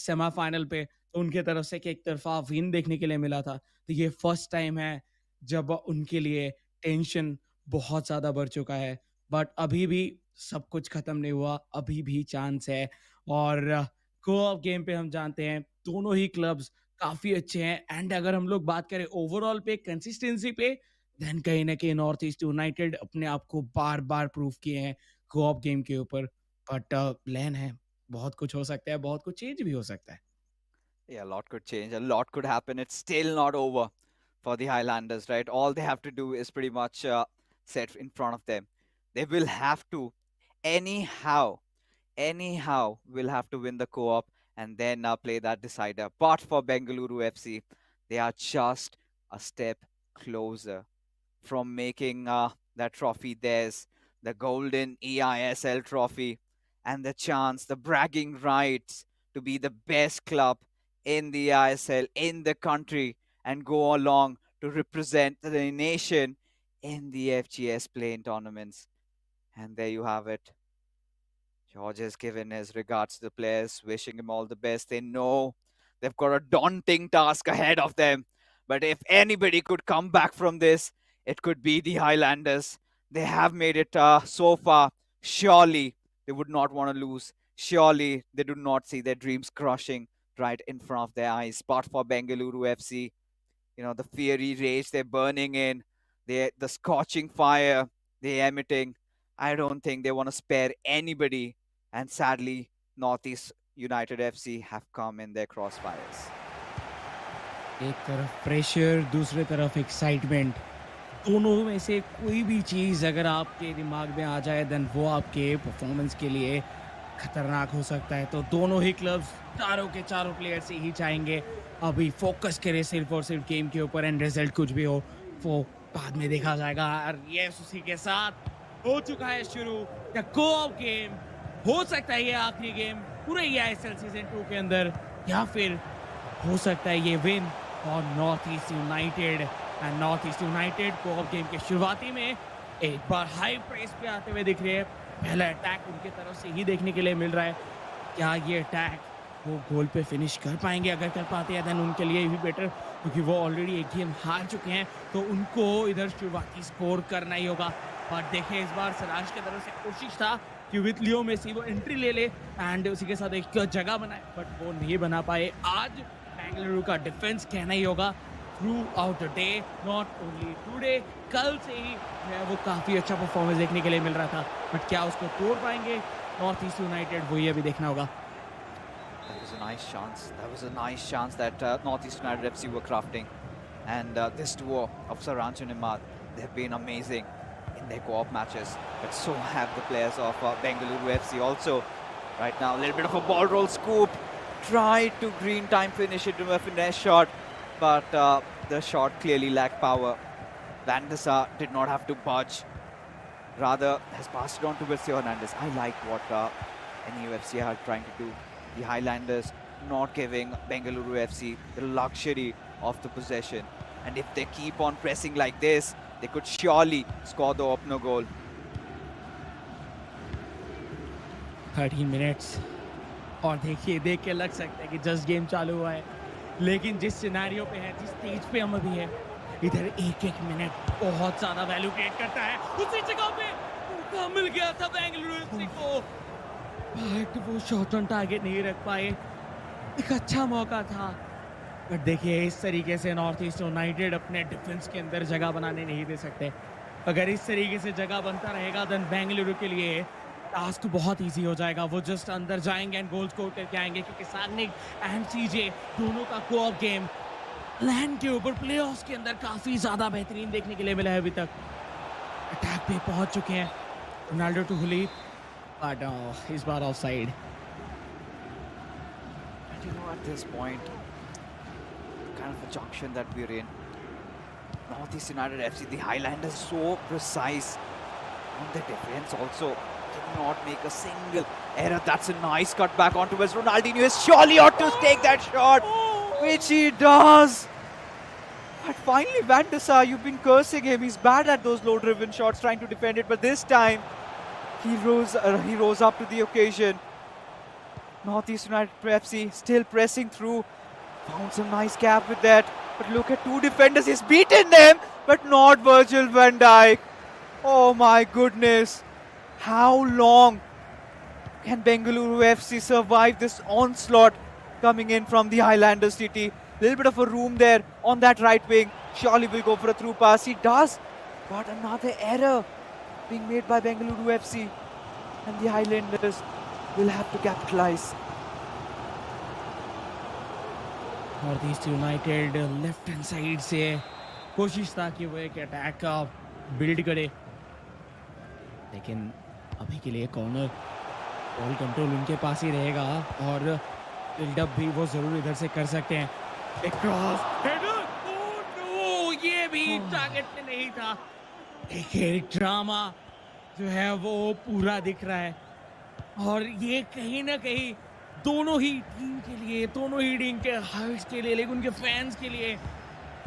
सेमीफाइनल पे तो उनके तरफ से एक तरफा विन देखने के लिए मिला था. तो ये फर्स्ट टाइम है जब उनके लिए टेंशन बहुत ज्यादा बढ़ चुका है. बट अभी भी सब कुछ खत्म नहीं हुआ, अभी भी चांस है. और को-ऑप गेम पे हम जानते हैं दोनों ही क्लब्स काफी अच्छे हैं. एंड अगर हम लोग बात करें ओवरऑल पे कंसिस्टेंसी पे, देन कहीं ना कहीं नॉर्थ ईस्ट यूनाइटेड अपने आप को बार बार प्रूव किए हैं को-ऑप गेम के ऊपर. बट प्लान है, बहुत कुछ हो सकता है, बहुत कुछ चेंज भी हो सकता है. Yeah, a lot could change, a lot could happen. It's still not over for the Highlanders, right? All they have to do is pretty much set in front of them. They will have to, anyhow, will have to win the co-op and then play that decider. But for Bengaluru FC, they are just a step closer from making that trophy theirs, the golden eISL trophy, and the chance, the bragging rights to be the best club in the eISL, in the country, and go along to represent the nation in the FGS playing tournaments. And there you have it. George has given his regards to the players, wishing him all the best. They know they've got a daunting task ahead of them. But if anybody could come back from this, it could be the Highlanders. They have made it so far. Surely they would not want to lose. Surely they do not see their dreams crushing right in front of their eyes. But for Bengaluru FC, the fiery rage they're burning in, the scorching fire they're emitting, I don't think they want to spare anybody. And sadly, Northeast United FC have come in their crossfires. एक तरफ pressure, दूसरे तरफ excitement, दोनों में से कोई भी चीज़ अगर आपके दिमाग में आ जाए देन वो आपके परफॉर्मेंस के लिए खतरनाक हो सकता है. तो दोनों ही क्लब्स चारों के चारों प्लेयर से ही चाहेंगे अभी फोकस करें सिर्फ और सिर्फ गेम के ऊपर. एंड रिजल्ट कुछ भी हो वो बाद में देखा जाएगा. और ये उसी के साथ हो चुका है शुरू द को-ऑप गेम. हो सकता है ये आखिरी गेम पूरे eISL सीजन 2 के अंदर, या फिर हो सकता है ये विन और north East United. And north East United co-op game के शुरुआती में एक बार हाई प्रेस पे आते हुए दिख रहे हैं. पहला अटैक उनके तरफ से ही देखने के लिए मिल रहा है. क्या ये अटैक वो गोल पे फिनिश कर पाएंगे? अगर कर पाते हैं देन उनके लिए भी बेटर, क्योंकि वो ऑलरेडी एक गेम हार चुके हैं. तो उनको इधर शुरुआती स्कोर करना ही होगा. पर देखें इस बार सराज की तरफ से कोशिश था कि विथ लियो मेसी वो एंट्री ले ले एंड उसी के साथ एक जगह बनाए, बट वो नहीं बना पाए. आज बेंगलुरु का डिफेंस कहना ही होगा through out the day, not only today, कल से ही जो है वो काफ़ी अच्छा परफॉर्मेंस देखने के लिए मिल रहा था, बट क्या उसको तोड़ पाएंगे नॉर्थ ईस्ट यूनाइटेड, वही अभी देखना होगा। That was a nice chance. That was a nice chance that Northeast United FC were crafting. And this duo of Saranch and Imad, they've been amazing in their co-op matches. But so have the players of Bengaluru FC also. Right now, a little bit of a ball roll scoop. Tried to green time finish it to a finesse shot. But the shot clearly lacked power. Van der Sar did not have to budge. Rather, has passed it on to Wisio Hernandez. I like what NEUFC are trying to do. The Highlanders not giving Bengaluru FC the luxury of the possession. And if they keep on pressing like this, they could surely score the opener goal. 13 minutes और देखिए, देख के लग सकता है कि just game चालू हुआ है, लेकिन जिस सिनेरियो पे है, जिस स्टेज पे हम अभी है, इधर एक एक मिनट बहुत ज़्यादा वैल्यू क्रिएट करता है। उसी जगह पे मौका मिल गया था बेंगलुरु एफसी को, बट वो शॉट ऑन टारगेट नहीं रख पाए। एक अच्छा मौका था, बट देखिए इस तरीके से नॉर्थ ईस्ट यूनाइटेड अपने डिफेंस के अंदर जगह बनाने नहीं दे सकते। अगर इस तरीके से जगह बनता रहेगा देन बेंगलुरु के लिए टास्क बहुत इजी हो जाएगा। वो जस्ट अंदर जाएंगे एंड गोल स्कोर करके आएंगे, क्योंकि साग्निक एंड सीजे दोनों का कोऑप गेम लैंड के ऊपर प्लेऑफ्स के अंदर काफी ज्यादा बेहतरीन देखने के लिए मिला है अभी तक। अटैक पे पहुंच चुके हैं रोनाल्डो टू हुली, बट इस बार offside. And you know, at this point, kind of a junction that we're in, Northeast United FC, the Highlanders so precise on the defense also. Did not make a single error. That's a nice cut back onto us. Ronaldinho is surely ought to take that shot, which he does. But finally, Van der Sar, you've been cursing him. He's bad at those low-driven shots, trying to defend it. But this time, he rose up to the occasion. Northeast United FC still pressing through. Found some nice gap with that. But look at two defenders. He's beaten them, but not Virgil van Dijk. Oh my goodness. How long can Bengaluru FC survive this onslaught coming in from the Highlander City? Little bit of a room there on that right wing. Surely will go for a through pass. He does. But another error being made by Bengaluru FC. And the Highlanders will have to capitalize. North East United left hand side से कोशिश था कि वो एक attack का build करे, लेकिन अभी के लिए कॉर्नर बॉल कंट्रोल उनके पास ही रहेगा और बिल्डअप भी वो जरूर इधर से कर सकते हैं। एक क्रॉस हेडर, ओह नो, ये भी टारगेट पे नहीं था। देखिए ड्रामा जो है वो पूरा दिख रहा है, और ये कहीं ना कहीं दोनों ही टीम के लिए, दोनों ही टीम के हाइट्स के लिए, लेकिन उनके फैंस के लिए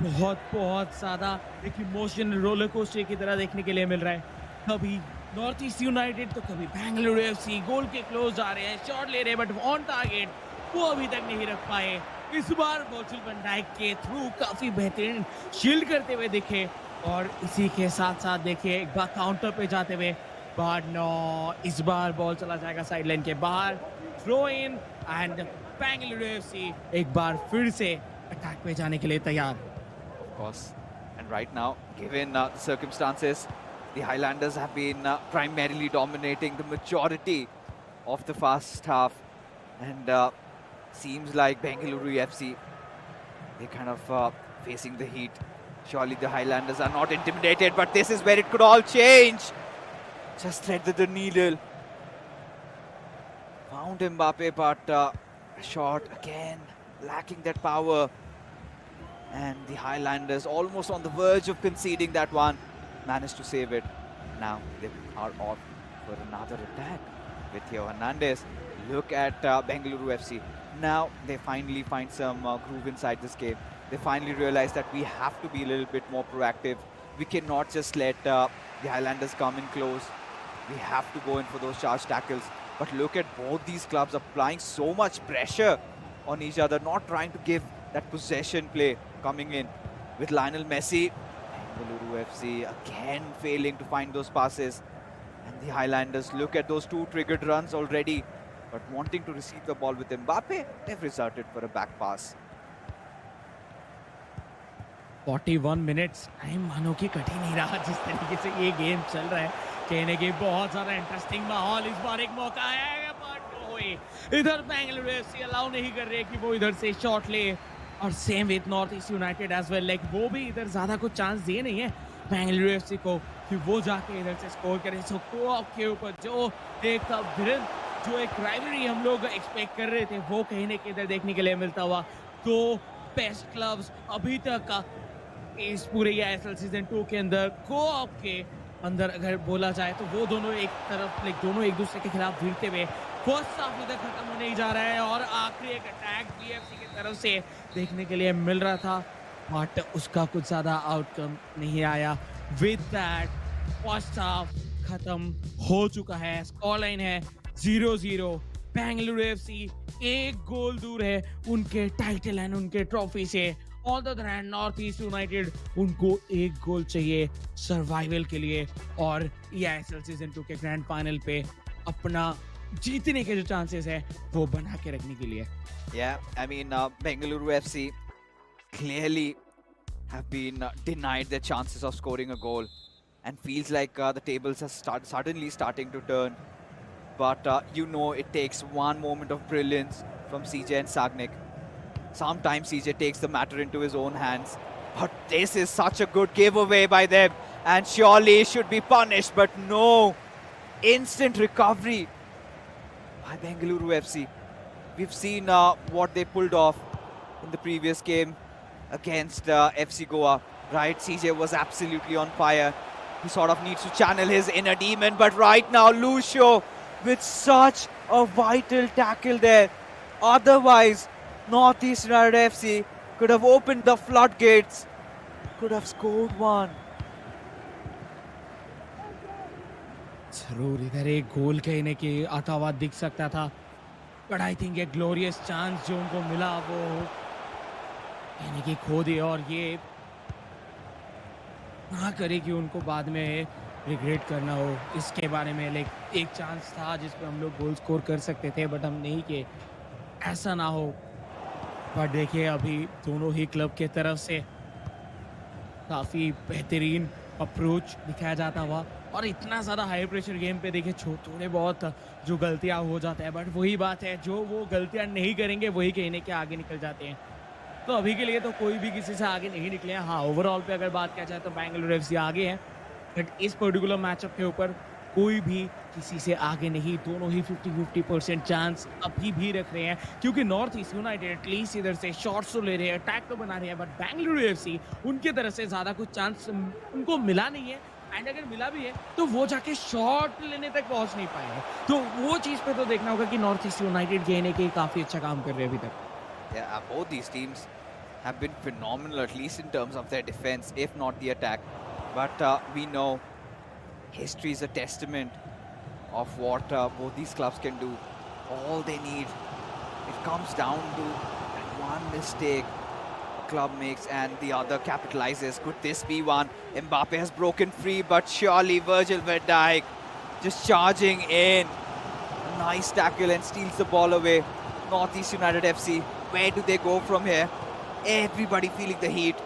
बहुत बहुत ज़्यादा एक इमोशनल रोलर कोस्टर की तरह देखने के लिए मिल रहा है। कभी नॉर्थ ईस्ट यूनाइटेड तो कभी बेंगलुरु एफसी गोल के क्लोज जा रहे हैं, शॉट ले रहे हैं, बट ऑन टारगेट वो अभी तक नहीं रख पाए। इस बार वर्जिल वैन डाइक के थ्रू काफ़ी बेहतरीन शील्ड करते हुए दिखे, और इसी के साथ साथ देखिए एक बार काउंटर पे जाते हुए, बट नो, इस बार बॉल चला जाएगा साइडलाइन के बाहर। Throw in and Bengaluru FC एक बार फिर से अटैक पे जाने के लिए तैयार। Of course. And right now, given the circumstances, the Highlanders have been primarily dominating the majority of the first half. And seems like Bengaluru FC, they're kind of facing the heat. Surely the Highlanders are not intimidated, but this is where it could all change. Just threaded the needle. Found Mbappe, but shot again, lacking that power. And the Highlanders almost on the verge of conceding that one, managed to save it. Now they are off for another attack with Theo Hernandez. Look at Bengaluru FC. Now they finally find some groove inside this game. They finally realize that we have to be a little bit more proactive. We cannot just let the Highlanders come in close. We have to go in for those charge tackles. But look at both these clubs applying so much pressure on each other, not trying to give that possession play coming in with Lionel Messi. Bengaluru FC again failing to find those passes. And the Highlanders, look at those two triggered runs already. But wanting to receive the ball with Mbappe, they've resorted for a back pass. 41 minutes time मानो कि cut ही नहीं रहा जिस तरीके से ये game चल रहा है। कहने के बहुत ज़्यादा इंटरेस्टिंग माहौल, इस बार एक मौका आया है बट ओए इधर बेंगलुरु एफसी अलाउ नहीं कर रहे कि वो इधर से शॉट ले, और same with North East United as well, like वो भी इधर ज़्यादा कुछ चांस दिए नहीं है बेंगलुरु एफसी को कि वो जाके इधर से स्कोर करे। सो कोऑप के ऊपर जो एक विलन, जो एक राइवलरी हम लोग एक्सपेक्ट कर रहे थे, वो कहीं ना कहीं इधर देखने के लिए मिलता हुआ। तो बेस्ट क्लब्स अभी तक का इस पूरे eISL सीजन 2 के अंदर कोऑप के अंदर अगर बोला जाए तो वो दोनों एक तरफ, लाइक दोनों एक दूसरे के खिलाफ भिड़ते हुए फर्स्ट हाफ इधर खत्म होने ही जा रहा है, और आखिरी एक अटैक बीएफसी की तरफ से देखने के लिए मिल रहा था बट उसका कुछ ज्यादा आउटकम नहीं आया। विद दैट फर्स्ट हाफ खत्म हो चुका है, स्कोर लाइन है 0-0। बेंगलुरु एफसी एक गोल दूर है उनके टाइटल एंड उनके ट्रॉफी से। On the other hand north East United, उनको एक गोल चाहिए सर्वाइवल के लिए और eISL सीजन 2 के ग्रैंड फाइनल पे अपना जीतने के जो चांसेस है वो बना के रखने के लिए। Yeah, I mean, Bengaluru FC clearly have been denied their chances of scoring a goal, and feels like the tables are suddenly starting to turn. But you know, it takes one moment of brilliance from CJ and Sagnik. Sometimes CJ takes the matter into his own hands, but this is such a good giveaway by them, and surely should be punished, but no. Instant recovery by Bengaluru FC. We've seen what they pulled off in the previous game against FC Goa, right? CJ was absolutely on fire. He sort of needs to channel his inner demon, but right now Lucio with such a vital tackle there. Otherwise, Northeast United FC could have opened the floodgates, could have scored one. जरूर इधर एक गोल कहीं ना कहीं आता हुआ दिख सकता था, बट आई थिंक एक ग्लोरियस चांस जो उनको मिला वो कहीं कि खो दिया, और ये ना करे कि उनको बाद में रिग्रेट करना हो इसके बारे में। लाइक एक चांस था जिसपे हम लोग गोल स्कोर कर सकते थे बट हम नहीं किए, ऐसा ना हो। बट देखिए अभी दोनों ही क्लब के तरफ से काफ़ी बेहतरीन अप्रोच दिखाया जाता हुआ, और इतना ज़्यादा हाई प्रेशर गेम पे देखिए थोड़े बहुत जो गलतियां हो जाता है, बट वही बात है जो वो गलतियां नहीं करेंगे वही कहीं ना कहीं आगे निकल जाते हैं। तो अभी के लिए तो कोई भी किसी से आगे नहीं निकले हैं। हाँ, ओवरऑल पे अगर बात किया जाए तो बेंगलुरु एफसी आगे है, बट इस पर्टिकुलर मैचअप के ऊपर कोई भी किसी से आगे नहीं। दोनों ही 50-50% चांस अभी भी रख रहे हैं, क्योंकि नॉर्थ ईस्ट यूनाइटेड एटलीस्ट इधर से शॉट्स तो ले रहे हैं, अटैक तो बना रहे हैं, बट बेंगलुरु एफसी उनकी तरफ से ज़्यादा कुछ चांस उनको मिला नहीं है, एंड अगर मिला भी है तो वो जाके शॉट लेने तक पहुंच नहीं पाए हैं। तो वो चीज़ पे तो देखना होगा कि नॉर्थ ईस्ट यूनाइटेड कहने के काफ़ी अच्छा काम कर रहे हैं अभी तक। Yeah, both these teams have been phenomenal, at least in terms of their defense, if not the attack. But we know history is a testament of what both these clubs can do. All they need, it comes down to that one mistake a club makes and the other capitalizes. Could this be one? Mbappe has broken free, but surely Virgil van Dijk just charging in. A nice tackle and steals the ball away. Northeast United FC, where do they go from here? Everybody feeling the heat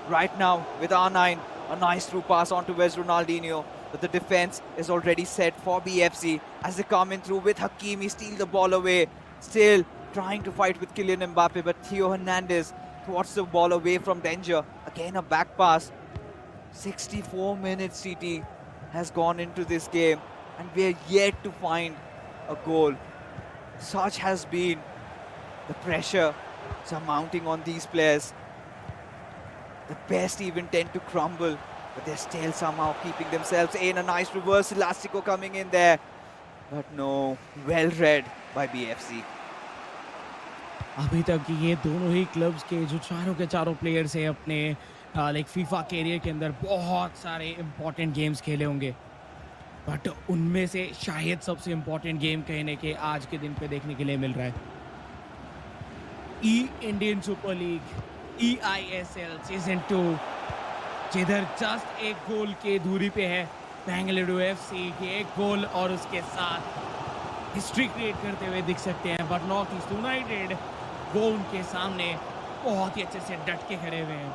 right now with R9. A nice through pass onto Wes Ronaldinho, but the defense is already set for BFC as they come in through with Hakimi, steal the ball away. Still trying to fight with Kylian Mbappe, but Theo Hernandez thwarts the ball away from danger. Again a back pass. 64 minutes CT has gone into this game and we're yet to find a goal. Such has been the pressure mounting on these players. The best even tend to crumble, but they're still somehow keeping themselves in. A nice reverse elastico coming in there, but no, well read by BFC. अभी तक ये दोनों ही clubs के जो चारों के चारों players हैं अपने लाइक फीफा कैरियर के अंदर बहुत सारे इंपॉर्टेंट गेम्स खेले होंगे, बट उनमें से शायद सबसे इंपॉर्टेंट गेम कहने के आज के दिन पे देखने के लिए मिल रहा है। Indian super league eISL season 2, जिधर जस्ट एक गोल के दूरी पे है बेंगलुरु एफसी के एक गोल, और उसके साथ हिस्ट्री क्रिएट करते हुए दिख सकते हैं। बट नॉर्थ ईस्ट यूनाइटेड वो उनके सामने बहुत ही अच्छे से डट के खड़े हुए हैं।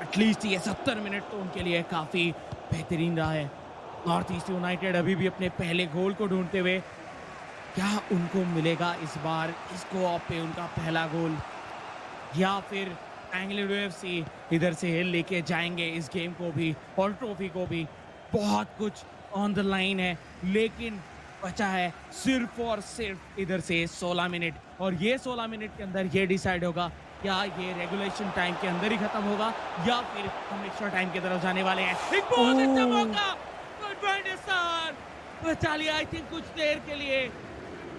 एटलीस्ट ये 70 मिनट तो उनके लिए काफ़ी बेहतरीन रहा है। नॉर्थ ईस्ट यूनाइटेड अभी भी अपने पहले गोल को ढूंढते हुए, क्या उनको मिलेगा इस बार इस कोऑप पे उनका पहला गोल, या फिर बेंगलुरु एफसी इधर से लेके जाएंगे इस गेम को भी और ट्रॉफी को भी। बहुत कुछ ऑन द लाइन है, लेकिन बचा है सिर्फ और सिर्फ इधर से 16 मिनट, और ये 16 मिनट के अंदर ये डिसाइड होगा क्या ये रेगुलेशन टाइम के अंदर ही खत्म होगा या फिर हम एक्स्ट्रा टाइम की तरफ जाने वाले हैं। एक बहुत अच्छा मौका, गुड बाय सर, बचा लिया आई थिंक कुछ देर के लिए।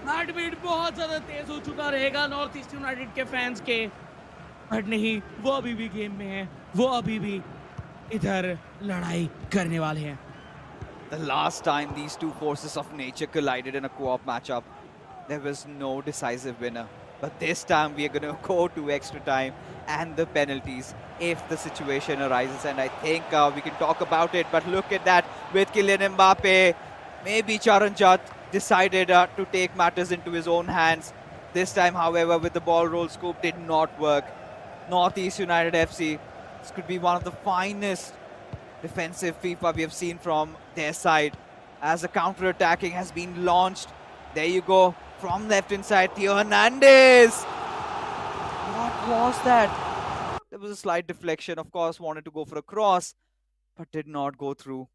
हार्ट बीट बहुत ज्यादा तेज हो चुका रहेगा नॉर्थ ईस्ट यूनाइटेड के फैंस के, बट नहीं, वो अभी भी गेम में है, वो अभी भी इधर लड़ाई करने वाले हैं। The last time these two forces of nature collided in a co-op matchup, there was no decisive winner. But this time we are going to go to extra time and the penalties if the situation arises. And I think we can talk about it. But look at that with Kylian Mbappe. Maybe Charanjit decided to take matters into his own hands. This time, however, with the ball roll scoop did not work. Northeast United FC, this could be one of the finest defensive FIFA we have seen from their side as the counter-attacking has been launched. There you go, from left inside, Theo Hernandez. What was that? There was a slight deflection, of course, wanted to go for a cross, but did not go through.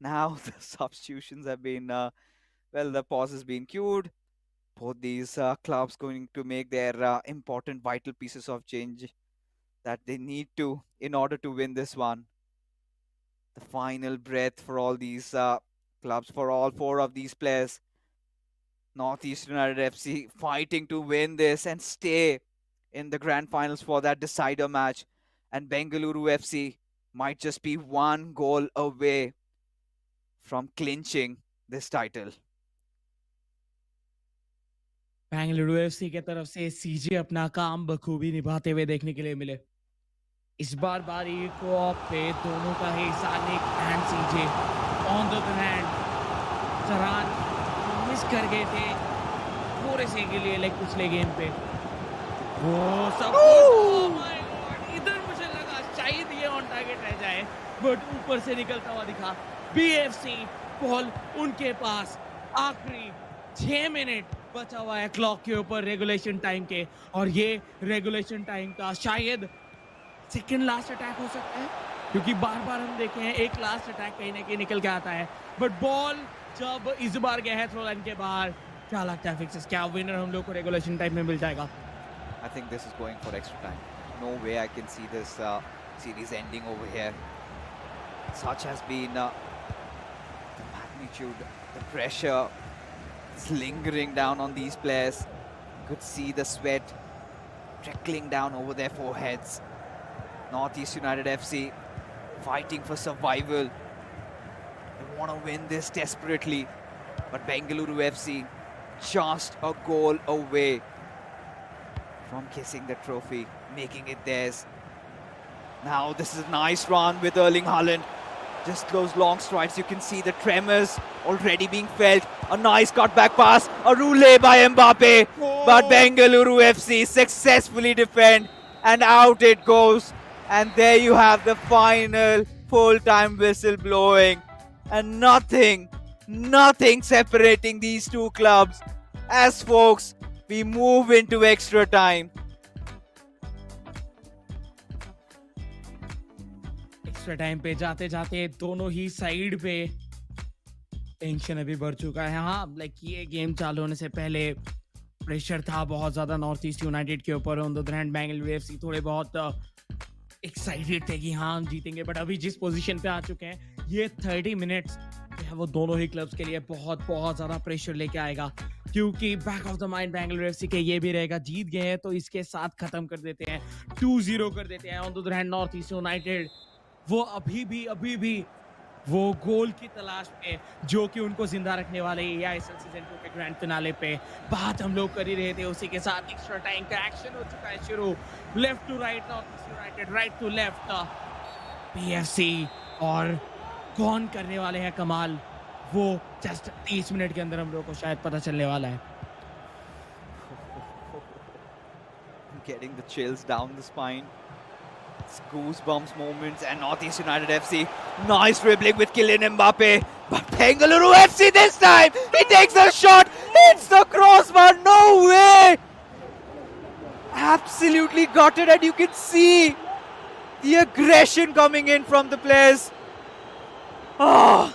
Now the substitutions have been, well, the pause has been queued. Both these clubs going to make their important, vital pieces of change that they need to in order to win this one. The final breath for all these clubs, for all four of these players. Northeast United FC fighting to win this and stay in the grand finals for that decider match. And Bengaluru FC might just be one goal away from clinching this title. Bengaluru FC के तरफ से सीजे अपना काम बखूबी निभाते हुए देखने के लिए मिले। इस बार बारी कोऑप पे दोनों का ही सानिक and CJ on the hand चरान मिस कर गए थे थोड़े से के लिए, लाइक पिछले गेम पे वो सब oh my God, इधर मुझे लगा शायद ये ऑन टारगेट रह जाए, बट ऊपर से निकलता हुआ दिखा। बीएफसी बॉल उनके पास, आखिरी 6 मिनट बचा हुआ है क्लॉक के ऊपर रेगुलेशन टाइम के, और ये रेगुलेशन टाइम का शायद सेकेंड लास्ट अटैक हो सकता है, क्योंकि बार बार हम देखे हैं एक लास्ट अटैक कहीं ना कहीं निकल के आता है, बट बॉल जब इस बार गया है थ्रो लाइन के बाहर, क्या लगता है फिक्सेस, क्या विनर हम लोग को रेगुलेशन टाइम में मिल जाएगा? I think this is going for extra time. No way I can see this series ending over here. Such has been the magnitude, the pressure is lingering down on these players. Could see the sweat trickling down over their foreheads. Northeast United FC fighting for survival. They want to win this desperately, but Bengaluru FC just a goal away from kissing the trophy, making it theirs. Now this is a nice run with Erling Haaland. Just those long strides, you can see the tremors already being felt. A nice cutback pass, a roulé by Mbappe, but Bengaluru FC successfully defend, and out it goes. And there you have the final full-time whistle blowing, and nothing separating these two clubs. As folks, we move into extra time. Extra time पे जाते जाते दोनों ही side पे tension अभी बढ़ चुका है। हाँ, लाइक ये गेम चालू होने से पहले प्रेशर था बहुत ज्यादा नॉर्थ ईस्ट यूनाइटेड के ऊपर। On the hand Bengaluru FC थोड़े बहुत एक्साइटेड थे कि हाँ हम जीतेंगे, बट अभी जिस पोजीशन पे आ चुके हैं, ये 30 मिनट्स वो दोनों ही क्लब्स के लिए बहुत बहुत ज्यादा प्रेशर लेके आएगा, क्योंकि back of the mind Bengaluru FC के ये भी रहेगा जीत गए हैं तो इसके साथ खत्म कर देते हैं, 2-0 कर देते हैं। On the hand north East United वो अभी भी वो गोल की तलाश में, जो कि उनको जिंदा रखने वाले eISL सीजन 2 के ग्रैंड फिनाले पे बात हम लोग कर ही रहे थे। उसी के साथ एक्स्ट्रा टाइम का एक्शन हो चुका है शुरू, left to right North East United, right to left PFC, और कौन करने वाले हैं कमाल, वो जस्ट 30 मिनट के अंदर हम लोग को शायद पता चलने वाला है। Getting the chills down the spine. It's goosebumps moments, and Northeast United FC, nice dribbling with Kylian Mbappe. But Bengaluru FC this time, he takes a shot, hits the crossbar, no way! Absolutely gutted, and you can see the aggression coming in from the players. Oh,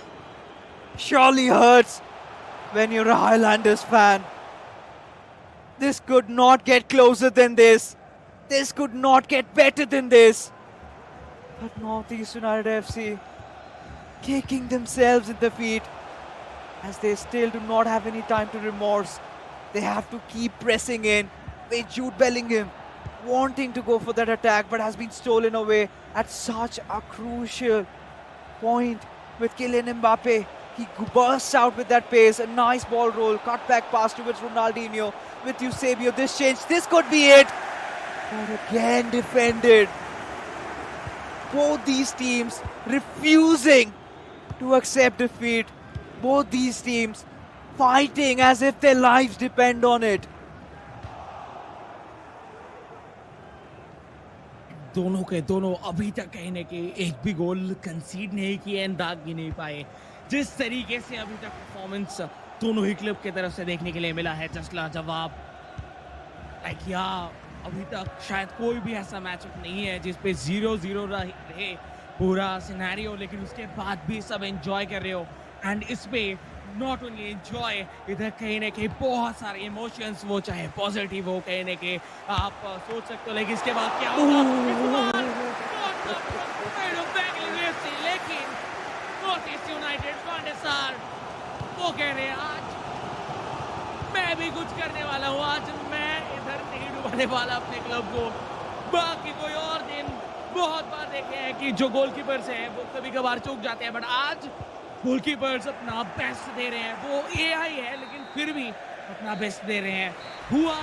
surely hurts when you're a Highlanders fan. This could not get closer than this. This could not get better than this. But Northeast United FC kicking themselves in the feet as they still do not have any time to remorse. They have to keep pressing in with Jude Bellingham wanting to go for that attack but has been stolen away at such a crucial point with Kylian Mbappe. He bursts out with that pace, a nice ball roll, cut back pass towards Ronaldinho with Eusebio. This could be it. But again defended. Both these teams refusing to accept defeat. Both these teams fighting as if their lives depend on it. दोनों के दोनों अभी तक कहीं ना कहीं एक भी गोल कंसीड नहीं किए एंड दाग भी नहीं पाए. जिस तरीके से अभी तक परफॉर्मेंस दोनों ही क्लब की तरफ से देखने के लिए मिला है, जस्ट लाजवाब. लाइक या अभी तक शायद कोई भी ऐसा मैचअप नहीं है जिस पे 0-0 रहे पूरा सिनेरियो, लेकिन उसके बाद भी सब एंजॉय कर रहे हो. एंड इस पे नॉट ओनली एंजॉय, इधर कहीं ना कहीं बहुत सारे इमोशंस, वो चाहे पॉजिटिव हो, कहीं ना कहीं आप सोच सकते हो लेकिन इसके बाद क्या होगा. लेकिन नॉर्थ यूनाइटेड वो कह रहे हैं आज मैं भी कुछ करने वाला हूँ, आज मैं इधर नहीं डुबाने वाला अपने क्लब को. बाकी कोई और दिन बहुत बार देखे हैं कि जो गोलकीपर्स हैं वो कभी कभार चूक जाते हैं, बट आज गोलकीपर्स अपना बेस्ट दे रहे हैं. वो एआई है लेकिन फिर भी अपना बेस्ट दे रहे हैं. हुआ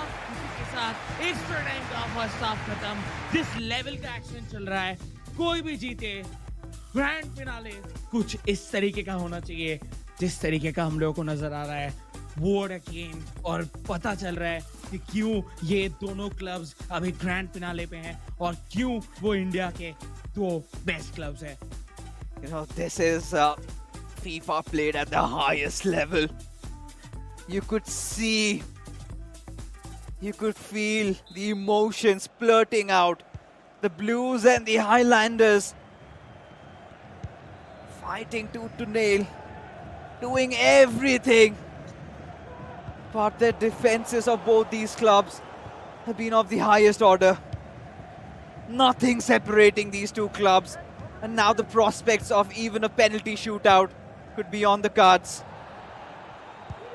के साथ एक्स्ट्रा टाइम का फर्स्ट हाफ खत्म. जिस लेवल का एक्शन चल रहा है, कोई भी जीते ग्रैंड फिनाले कुछ इस तरीके का होना चाहिए जिस तरीके का हम लोगों को नजर आ रहा है. What a game. और पता चल रहा है कि क्यों ये दोनों क्लब्स अभी ग्रैंड फिनाले पे हैं और क्यों वो इंडिया के दो बेस्ट क्लब्स हैं. You know, this is FIFA played at the highest level. You could see, you could feel the emotions splurting out. The Blues and the Highlanders fighting tooth to nail, doing everything. But the defenses of both these clubs have been of the highest order. Nothing separating these two clubs. And now the prospects of even a penalty shootout could be on the cards.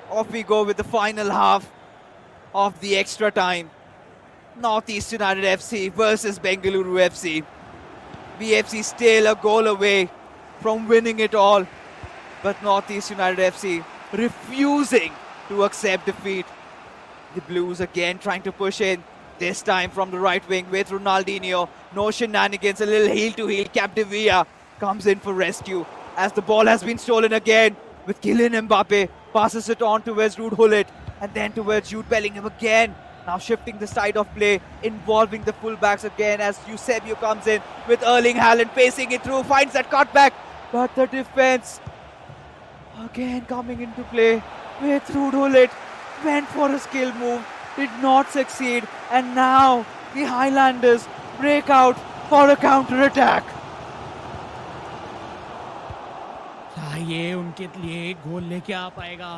Off we go with the final half of the extra time. Northeast United FC versus Bengaluru FC. BFC still a goal away from winning it all. But Northeast United FC refusing to accept defeat. The Blues again trying to push in, this time from the right wing with Ronaldinho. No shenanigans, a little heel-to-heel. Capdevilla comes in for rescue as the ball has been stolen again with Kylian Mbappe. Passes it on towards Ruud Gullit and then towards Jude Bellingham again. Now shifting the side of play, involving the fullbacks again as Eusebio comes in with Erling Haaland pacing it through, finds that cutback. But the defense again coming into play with Ruud Gullit. Went for a skill move, did not succeed, and now the Highlanders break out for a counter-attack. क्या ये उनके लिए गोल लेके आ पाएगा?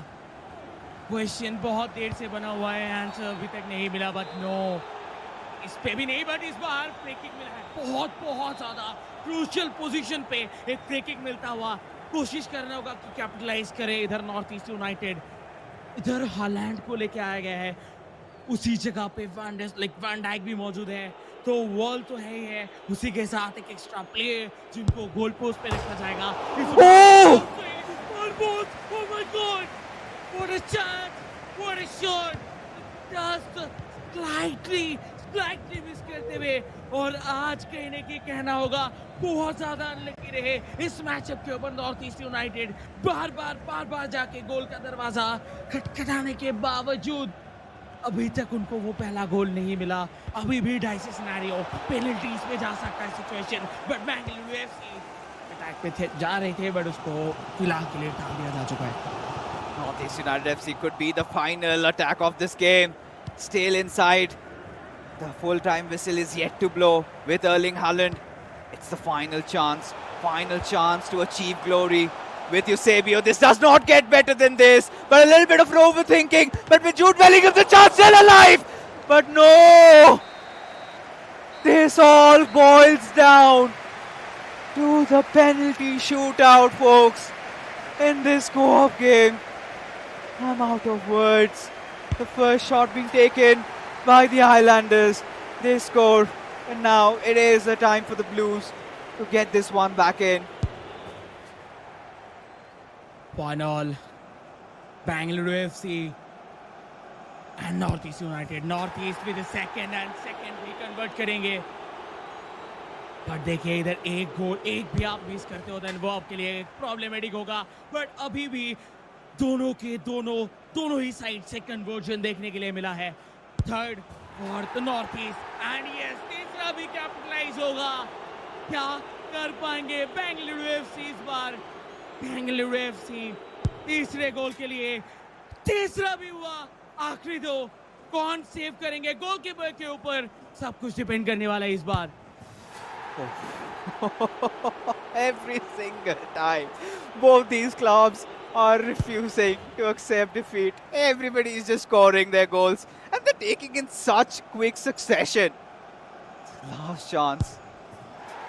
Question बहुत देर से बना हुआ है, आंसर अभी तक नहीं मिला. बट नो, इस पे भी नहीं, बट इस बार फ्री किक मिला है. बहुत ज्यादा क्रूशियल पोजीशन पे एक फ्री किक मिलता हुआ. कोशिश करना होगा कि कैपिटलाइज करे इधर नॉर्थ ईस्ट यूनाइटेड. इधर हालैंड को लेके आया गया है, उसी जगह पे वैन डाइक भी मौजूद है, तो वॉल तो है ही है. उसी के साथ एक एक्स्ट्रा प्लेयर जिनको गोल पोस्ट पे रखा जाएगा. Oh my God! What a chance! What a shot! Just slightly miss करते हुए. और आज कहने की कहना होगा बहुत ज्यादा अनलकी रहे इस मैचअप के ऊपर नॉर्थ ईस्ट यूनाइटेड. बार बार जाके गोल का दरवाजा खटखटाने के बावजूद अभी तक उनको वो पहला गोल नहीं मिला। अभी भी डाइसी सिनेरियो, पेनल्टीज पे जा सकता है situation, but Bengaluru FC attack पे जा रहे थे, बट उसको फिलहाल के लिए टाल दिया जा चुका है। Northeast United FC could be the final attack of this game. Still inside. The full-time whistle is yet to blow with Erling Haaland. It's the final chance to achieve glory with Eusebio. This does not get better than this, but a little bit of overthinking. But with Jude Bellingham, the chance still alive. But no! This all boils down to the penalty shootout, folks, in this co-op game. I'm out of words. The first shot being taken by the Highlanders. They score, and now it is the time for the Blues to get this one back in. 1-all. Bengaluru FC and Northeast United. Northeast with the second भी convert करेंगे। But देखिए इधर एक गोल एक भी आप miss करते हो, देन वो आपके लिए प्रॉब्लमेटिक होगा। बट अभी भी दोनों ही साइड से कन्वर्जन देखने के लिए मिला है। Third fourth north east and yes तीसरा भी कैपिटलाइज होगा। क्या कर पाएंगे बेंगलुरु एफसी इस बार? बेंगलुरु एफसी तीसरे गोल के लिए, तीसरा भी हुआ। आखिरी दो कौन सेव करेंगे गोलकीपर के ऊपर, सब कुछ डिपेंड करने वाला है इस बार। Every single time, both these clubs are refusing to accept defeat. Everybody is just scoring their goals, and they're taking in such quick succession. Last chance.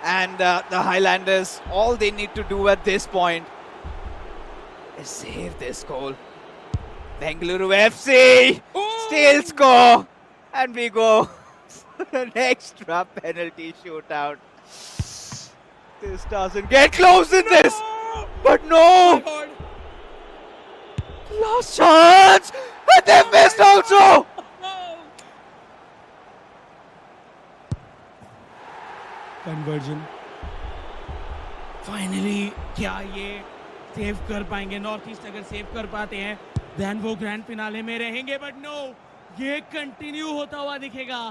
And the Highlanders, all they need to do at this point is save this goal. Bengaluru FC still score, and we go an extra penalty shootout. This doesn't get close in this, but no! Last chance, and they missed also. Conversion finally क्या ये save कर पाएंगे? North east अगर save कर पाते हैं then वो grand finale में रहेंगे, बट नो, ये कंटिन्यू होता हुआ दिखेगा।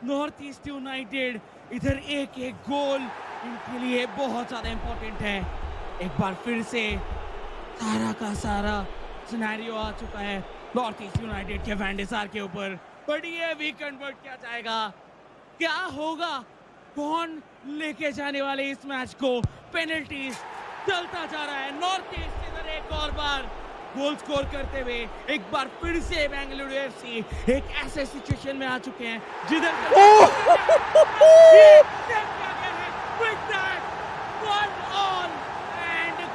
नॉर्थ ईस्ट यूनाइटेड इधर एक गोल इनके लिए बहुत ज्यादा इंपॉर्टेंट है। एक बार फिर से सारा का सारा सिनेरियो आ चुका है नॉर्थ ईस्ट यूनाइटेड के वैंडेसार के ऊपर, बट ये भी कन्वर्ट किया जाएगा। क्या होगा? कौन लेके जाने वाले इस मैच को? पेनल्टीज चलता जा रहा है। नॉर्थ ईस्ट इधर एक और बार गोल स्कोर करते हुए एक बार फिर से बेंगलुरु एफसी एक ऐसे सिचुएशन में आ चुके हैं जिधर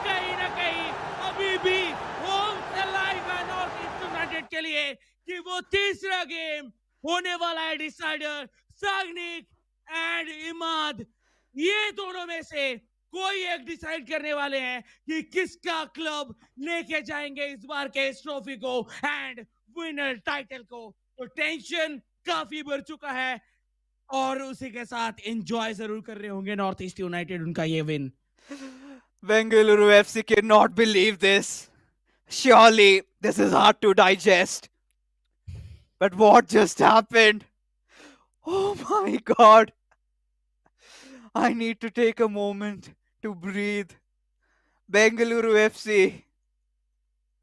कहीं ना कहीं अभी भी होम्स अलाइव है नॉर्थ ईस्ट यूनाइटेड के लिए कि वो तीसरा गेम होने वाला है डिसाइडर। सागनिक एंड इमाद, ये दोनों में से कोई एक डिसाइड करने वाले हैं कि किसका क्लब लेके जाएंगे इस बार के इस ट्रॉफी को एंड विनर टाइटल को। तो टेंशन काफी बढ़ चुका है और उसी के साथ एंजॉय जरूर कर रहे होंगे नॉर्थ ईस्ट यूनाइटेड उनका ये win. Bengaluru FC cannot believe this. Surely this is hard to digest. But what just happened? Oh my God. I need to take a moment to breathe. Bengaluru FC,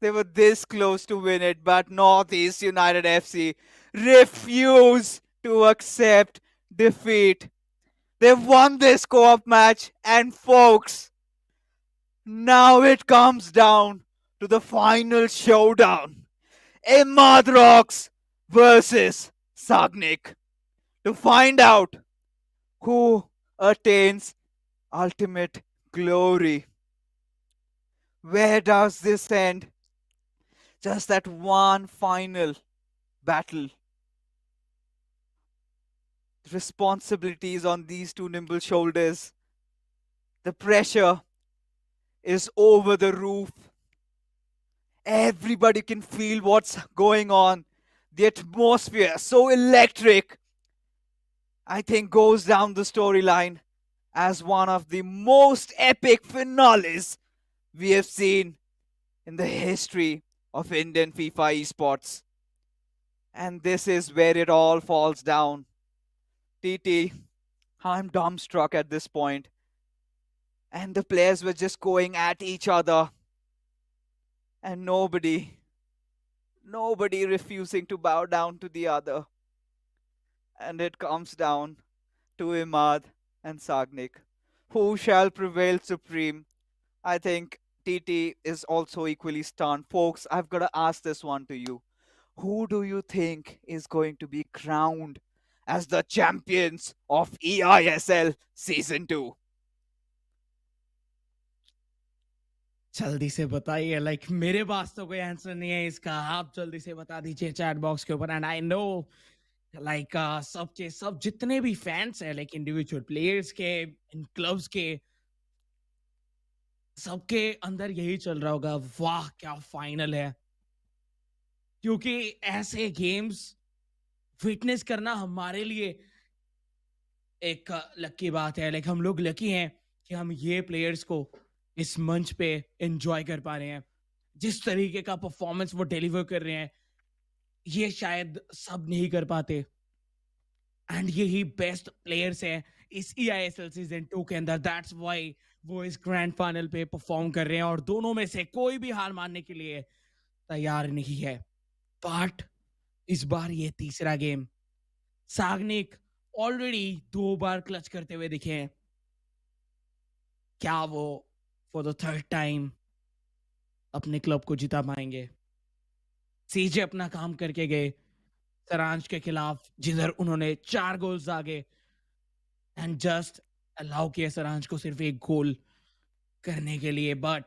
they were this close to win it, but Northeast United FC refuse to accept defeat. They've won this co-op match, and folks, now it comes down to the final showdown. Imad Rocks versus Sagnik. To find out who attains ultimate glory. Where does this end? Just that one final battle. Responsibilities on these two nimble shoulders. The pressure is over the roof. Everybody can feel what's going on. The atmosphere, so electric, I think goes down the storyline as one of the most epic finales we have seen in the history of Indian FIFA esports. And this is where it all falls down. TT, I'm dumbstruck at this point. And the players were just going at each other. And nobody refusing to bow down to the other. And it comes down to Imad and Sagnik. Who shall prevail supreme? I think TT is also equally stunned. Folks, I've got to ask this one to you. Who do you think is going to be crowned as the champions of eISL Season 2? जल्दी से बताइए, like मेरे पास तो कोई answer नहीं है इसका, आप जल्दी से बता दीजिए चैट बॉक्स के ऊपर. एंड आई नो लाइक सबके सब जितने भी फैंस हैं, लाइक इंडिविजुअल प्लेयर्स के, इन क्लब्स के, सबके अंदर यही चल रहा होगा, वाह क्या फाइनल है. क्योंकि ऐसे गेम्स विटनेस करना हमारे लिए एक लकी बात है. लाइक हम लोग लकी हैं कि हम ये प्लेयर्स को इस मंच पे एंजॉय कर पा रहे हैं. जिस तरीके का परफॉर्मेंस वो डिलीवर कर रहे हैं, ये शायद सब नहीं कर पाते. एंड यही बेस्ट प्लेयर्स हैं इस EISL सीजन 2 के अंदर. दैट्स व्हाई वो इस ग्रैंड फाइनल पे परफॉर्म कर रहे हैं और दोनों में से कोई भी हार मानने के लिए तैयार नहीं है. बट इस बार ये तीसरा गेम, साग्निक ऑलरेडी 2 बार क्लच करते हुए दिखे हैं. क्या वो फॉर द थर्ड टाइम अपने क्लब को जिता पाएंगे? सीजे अपना काम करके गए सरांश के खिलाफ, जिधर उन्होंने 4 गोल्स दागे एंड जस्ट अलाउ किया सरांश को सिर्फ एक गोल करने के लिए. बट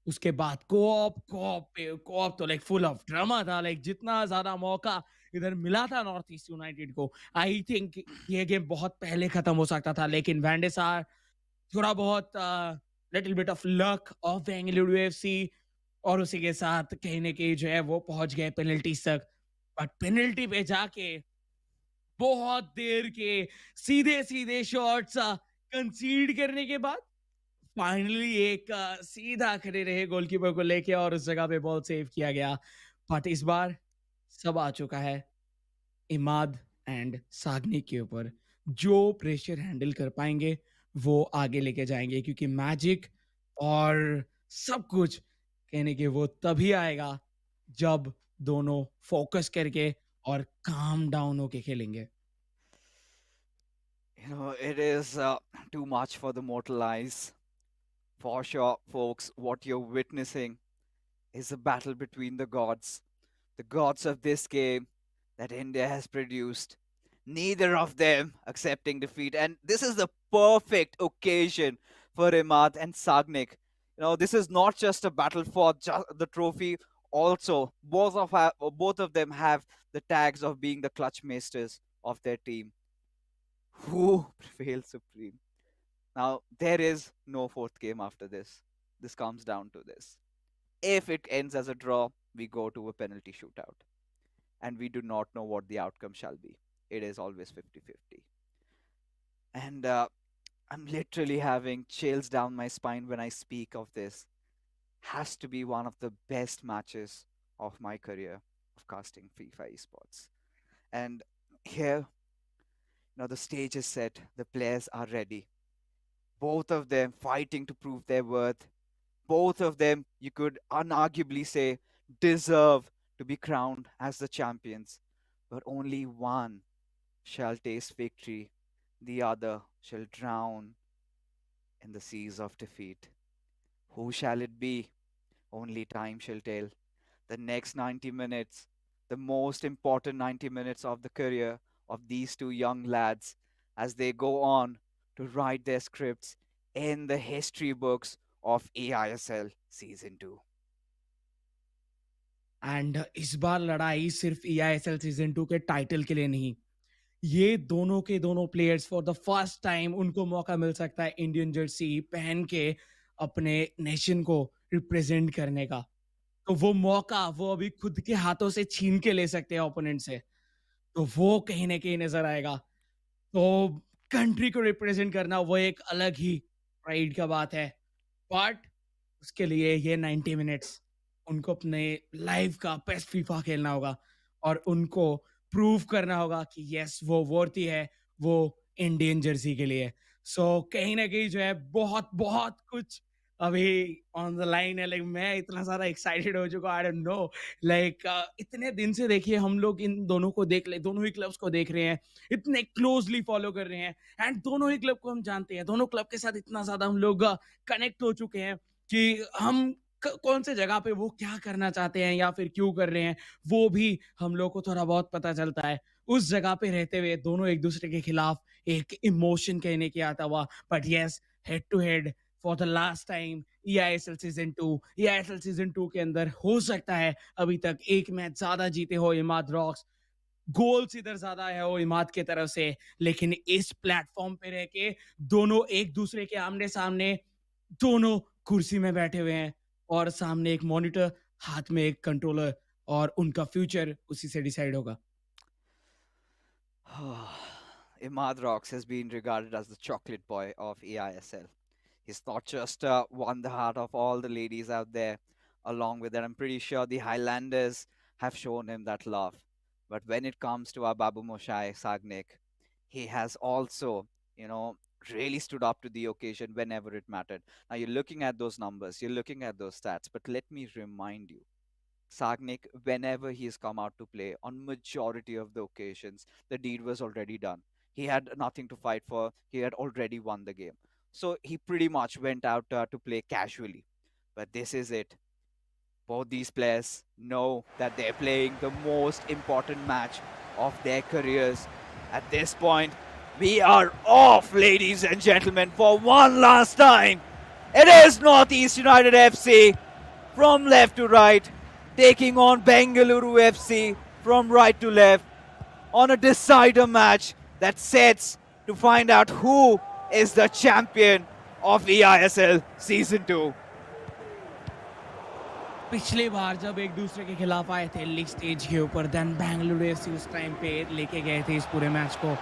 उसके बाद कोऑप तो लाइक फुल ऑफ ड्रामा था. लाइक जितना ज्यादा मौका इधर मिला था नॉर्थ ईस्ट यूनाइटेड को, आई थिंक ये गेम बहुत पहले खत्म हो सकता था. लेकिन वैंडेसार थोड़ा बहुत little bit of luck of Bengaluru FC, और उसी के साथ कहीं ना कहीं जो है वो पहुंच गए पेनल्टीज तक. बट पेनल्टी पे जाके बहुत देर के सीधे सीधे शॉट्स कंसीड करने के बाद फाइनली एक सीधा खड़े रहे गोलकीपर को लेके और उस जगह पे बॉल सेव किया गया. बट इस बार सब आ चुका है इमाद एंड सागनी के ऊपर. जो प्रेशर हैंडल कर पाएंगे वो आगे लेके जाएंगे, क्योंकि मैजिक और सब कुछ कहने के वो तभी आएगा जब दोनों फोकस करके और काम डाउन होके खेलेंगे. You know, it is too much for the mortal eyes. For sure, folks, what you're witnessing is a battle between the gods of this game that India has produced. Neither of them accepting defeat. And this is the perfect occasion for Imad and Sagnik. You know, this is not just a battle for the trophy. Also, both of them have the tags of being the clutch masters of their team. Who prevails supreme? Now, there is no fourth game after this. This comes down to this. If it ends as a draw, we go to a penalty shootout. And we do not know what the outcome shall be. It is always 50-50. And I'm literally having chills down my spine when I speak of this. Has to be one of the best matches of my career of casting FIFA esports. And here, the stage is set, the players are ready. Both of them fighting to prove their worth. Both of them, you could unarguably say, deserve to be crowned as the champions. But only one shall taste victory, the other shall drown in the seas of defeat. Who shall it be? Only time shall tell. The next 90 minutes, the most important 90 minutes of the career of these two young lads, as they go on to write their scripts in the history books of eISL Season 2. And इस बार लड़ाई सिर्फ EISL season 2 के title के लिए नहीं, ये दोनों के दोनों players for the first time उनको मौका मिल सकता है इंडियन जर्सी पहन के अपने नेशन को रिप्रेजेंट करने का. तो वो मौका वो अभी खुद के हाथों से छीन के ले सकते हैं ओपोनेंट से. तो वो कहीं ना कहीं नजर आएगा. तो कंट्री को रिप्रेजेंट करना वो एक अलग ही प्राइड का बात है. बट उसके लिए ये 90 मिनट्स उनको अपने लाइफ का बेस्ट फीफा खेलना होगा. और उनको प्रूव करना होगा कि यस वो वर्थी है वो इंडियन जर्सी के लिए। सो कहीं ना कहीं जो है बहुत बहुत कुछ अभी ऑन द लाइन है। लाइक मैं इतना सारा एक्साइटेड हो चुका, आई डोंट नो। लाइक इतने दिन से देखिए हम लोग इन दोनों को देख ले, दोनों ही क्लब्स को देख रहे हैं, इतने क्लोजली फॉलो कर रहे हैं, एंड दोनों ही क्लब को हम जानते हैं, दोनों क्लब के साथ इतना ज्यादा हम लोग कनेक्ट हो चुके हैं कि हम कौन से जगह पे वो क्या करना चाहते हैं या फिर क्यों कर रहे हैं वो भी हम लोग को थोड़ा बहुत पता चलता है। उस जगह पे रहते हुए दोनों एक दूसरे के खिलाफ एक इमोशन कहने की आता हुआ, but yes head to head for the last time EISL season 2। EISL season 2 के अंदर हो सकता है अभी तक एक मैच ज्यादा जीते हो इमाद रॉक्स, गोल्स इधर ज्यादा है वो इमाद की तरफ से, लेकिन इस प्लेटफॉर्म पे रह के दोनों एक दूसरे के आमने सामने, दोनों कुर्सी में बैठे हुए हैं और सामने एक मॉनिटर, हाथ में एक कंट्रोलर, और उनका फ्यूचर उसी से डिसाइड होगा। Imad Rocks has been regarded as the chocolate boy of eISL. He's not just won the heart of all the ladies out there. Along with that, I'm pretty sure the Highlanders have shown him that love. But when it comes to our Babu Moshai Sagnik, he has also, really stood up to the occasion whenever it mattered. Now you're looking at those numbers, you're looking at those stats, but let me remind you, Sagnik, whenever he's come out to play, on majority of the occasions, the deed was already done. He had nothing to fight for. He had already won the game. So he pretty much went out to play casually. But this is it. Both these players know that they're playing the most important match of their careers. At this point, we are off, ladies and gentlemen, for one last time. It is Northeast United FC from left to right, taking on Bengaluru FC from right to left on a decider match that sets to find out who is the champion of eISL Season 2. पिछली बार जब एक दूसरे के खिलाफ आए थे league stage के ऊपर, देन बेंगलुरु एफसी उस टाइम पे लेके गए थे इस पूरे मैच को।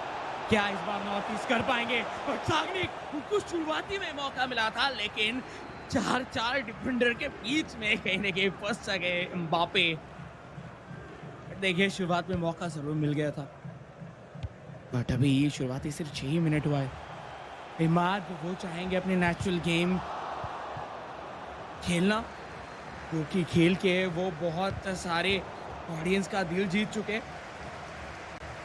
क्या इस बार नॉर्थ ईस्ट कर पाएंगे? और सागनिक उनको शुरुआती में मौका मिला था, लेकिन चार डिफेंडर के बीच में कहीं ना कहीं फंस गए एम्बापे। देखिए शुरुआत में मौका जरूर मिल गया था, बट अभी शुरुआती सिर्फ 6 मिनट हुआ है। इमाद वो चाहेंगे अपने नेचुरल गेम खेलना, क्योंकि खेल के वो बहुत सारे ऑडियंस का दिल जीत चुके।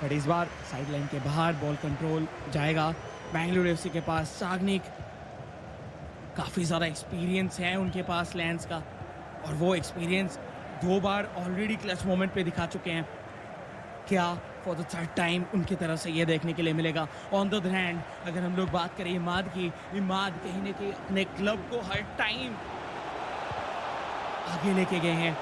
बट इस बार साइडलाइन के बाहर बॉल कंट्रोल जाएगा बेंगलुरु एफसी के पास। सागनिक काफ़ी ज़्यादा एक्सपीरियंस है उनके पास लैंड्स का, और वो एक्सपीरियंस 2 बार ऑलरेडी क्लच मोमेंट पे दिखा चुके हैं। क्या फॉर द थर्ड टाइम उनकी तरफ से ये देखने के लिए मिलेगा? ऑन द अदर हैंड अगर हम लोग बात करें इमाद की, इमाद कहीं ना कहीं अपने क्लब को हर टाइम आगे लेके गए हैं।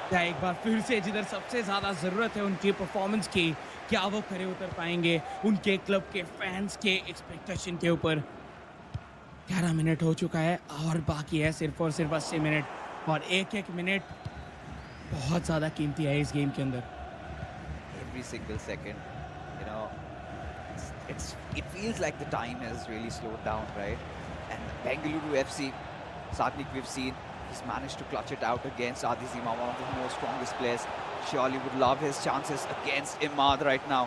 क्या एक बार फिर से जिधर सबसे ज़्यादा ज़रूरत है उनकी परफॉर्मेंस की, क्या वो खरे उतर पाएंगे उनके क्लब के फैंस के एक्सपेक्टेशन के ऊपर? 11 मिनट हो चुका है और बाकी है सिर्फ और सिर्फ 80 मिनट, और एक मिनट बहुत ज़्यादा कीमती है इस गेम के अंदर। Every single second, it feels like the time has really slowed down, right? And Bengaluru FC, Sagnik, we've seen he's managed to clutch it out against Adizima, one of the most strongest players. Surely would love his chances against Imad right now.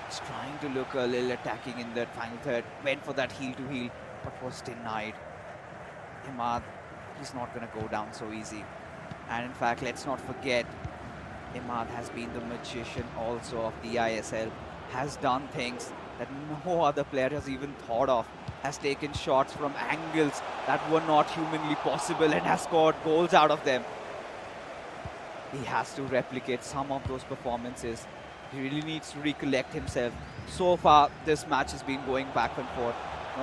He's trying to look a little attacking in that final third, went for that heel to heel, but was denied. Imad, he's not going to go down so easy. And in fact, let's not forget, Imad has been the magician also of the eISL, has done things that no other player has even thought of, has taken shots from angles that were not humanly possible and has scored goals out of them. He has to replicate some of those performances. He really needs to recollect himself. So far, this match has been going back and forth.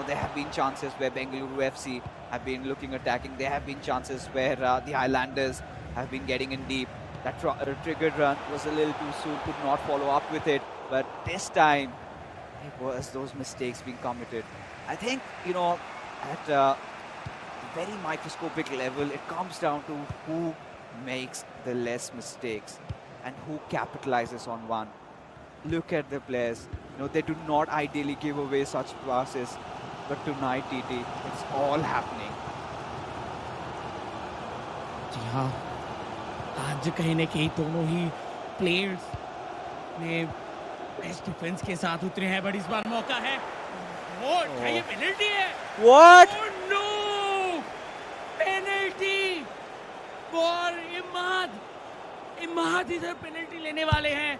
There have been chances where Bengaluru FC have been looking attacking. There have been chances where the Highlanders have been getting in deep. That triggered run was a little too soon, could not follow up with it. But this time, it was those mistakes being committed. I think, at a very microscopic level, it comes down to who makes the less mistakes and who capitalizes on one. Look at the players. They do not ideally give away such passes. But tonight, TT, it's all happening. जी हाँ, आज कहीं ना कहीं दोनों ही players ने best defence के साथ उतरे हैं, बट इस बार मौका है। वो क्या ये पेनल्टी है? What? Oh no! Penalty for Imad. Imad इधर पेनल्टी लेने वाले हैं।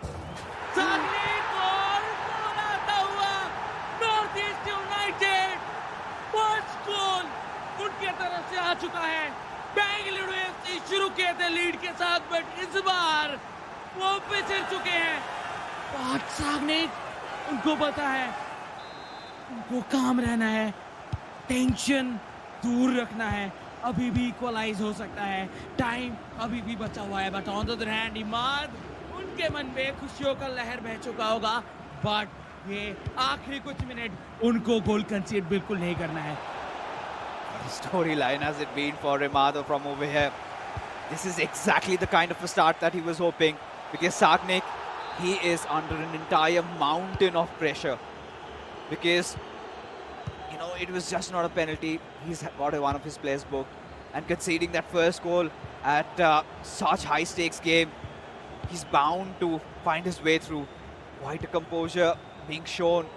सागनिक और गोल आता हुआ north East United first goal उनके तरफ से आ चुका है। बेंगलुरु एफसी शुरू किए थे लीड के साथ, बट इस बार वो पिछड़ चुके हैं। बहुत सागनिक उनको पता है, उनको काम रहना है, टेंशन दूर रखना है। अभी भी इक्वलाइज हो सकता है, टाइम अभी भी बचा हुआ है, but on the other hand Imad उनके मन में खुशियों का लहर बह चुका होगा, बट ये आखिरी कुछ मिनट उनको गोल कंसीड बिल्कुल नहीं करना है। What a storyline has it been for Remado from over here. This is exactly the kind of a start that he was hoping, because Sagnik, he is under an entire mountain of pressure, because you know it was just not a penalty. He's got one of his players booked, and conceding that first goal at such high stakes game, he's bound to find his way through. Quite a composure being shown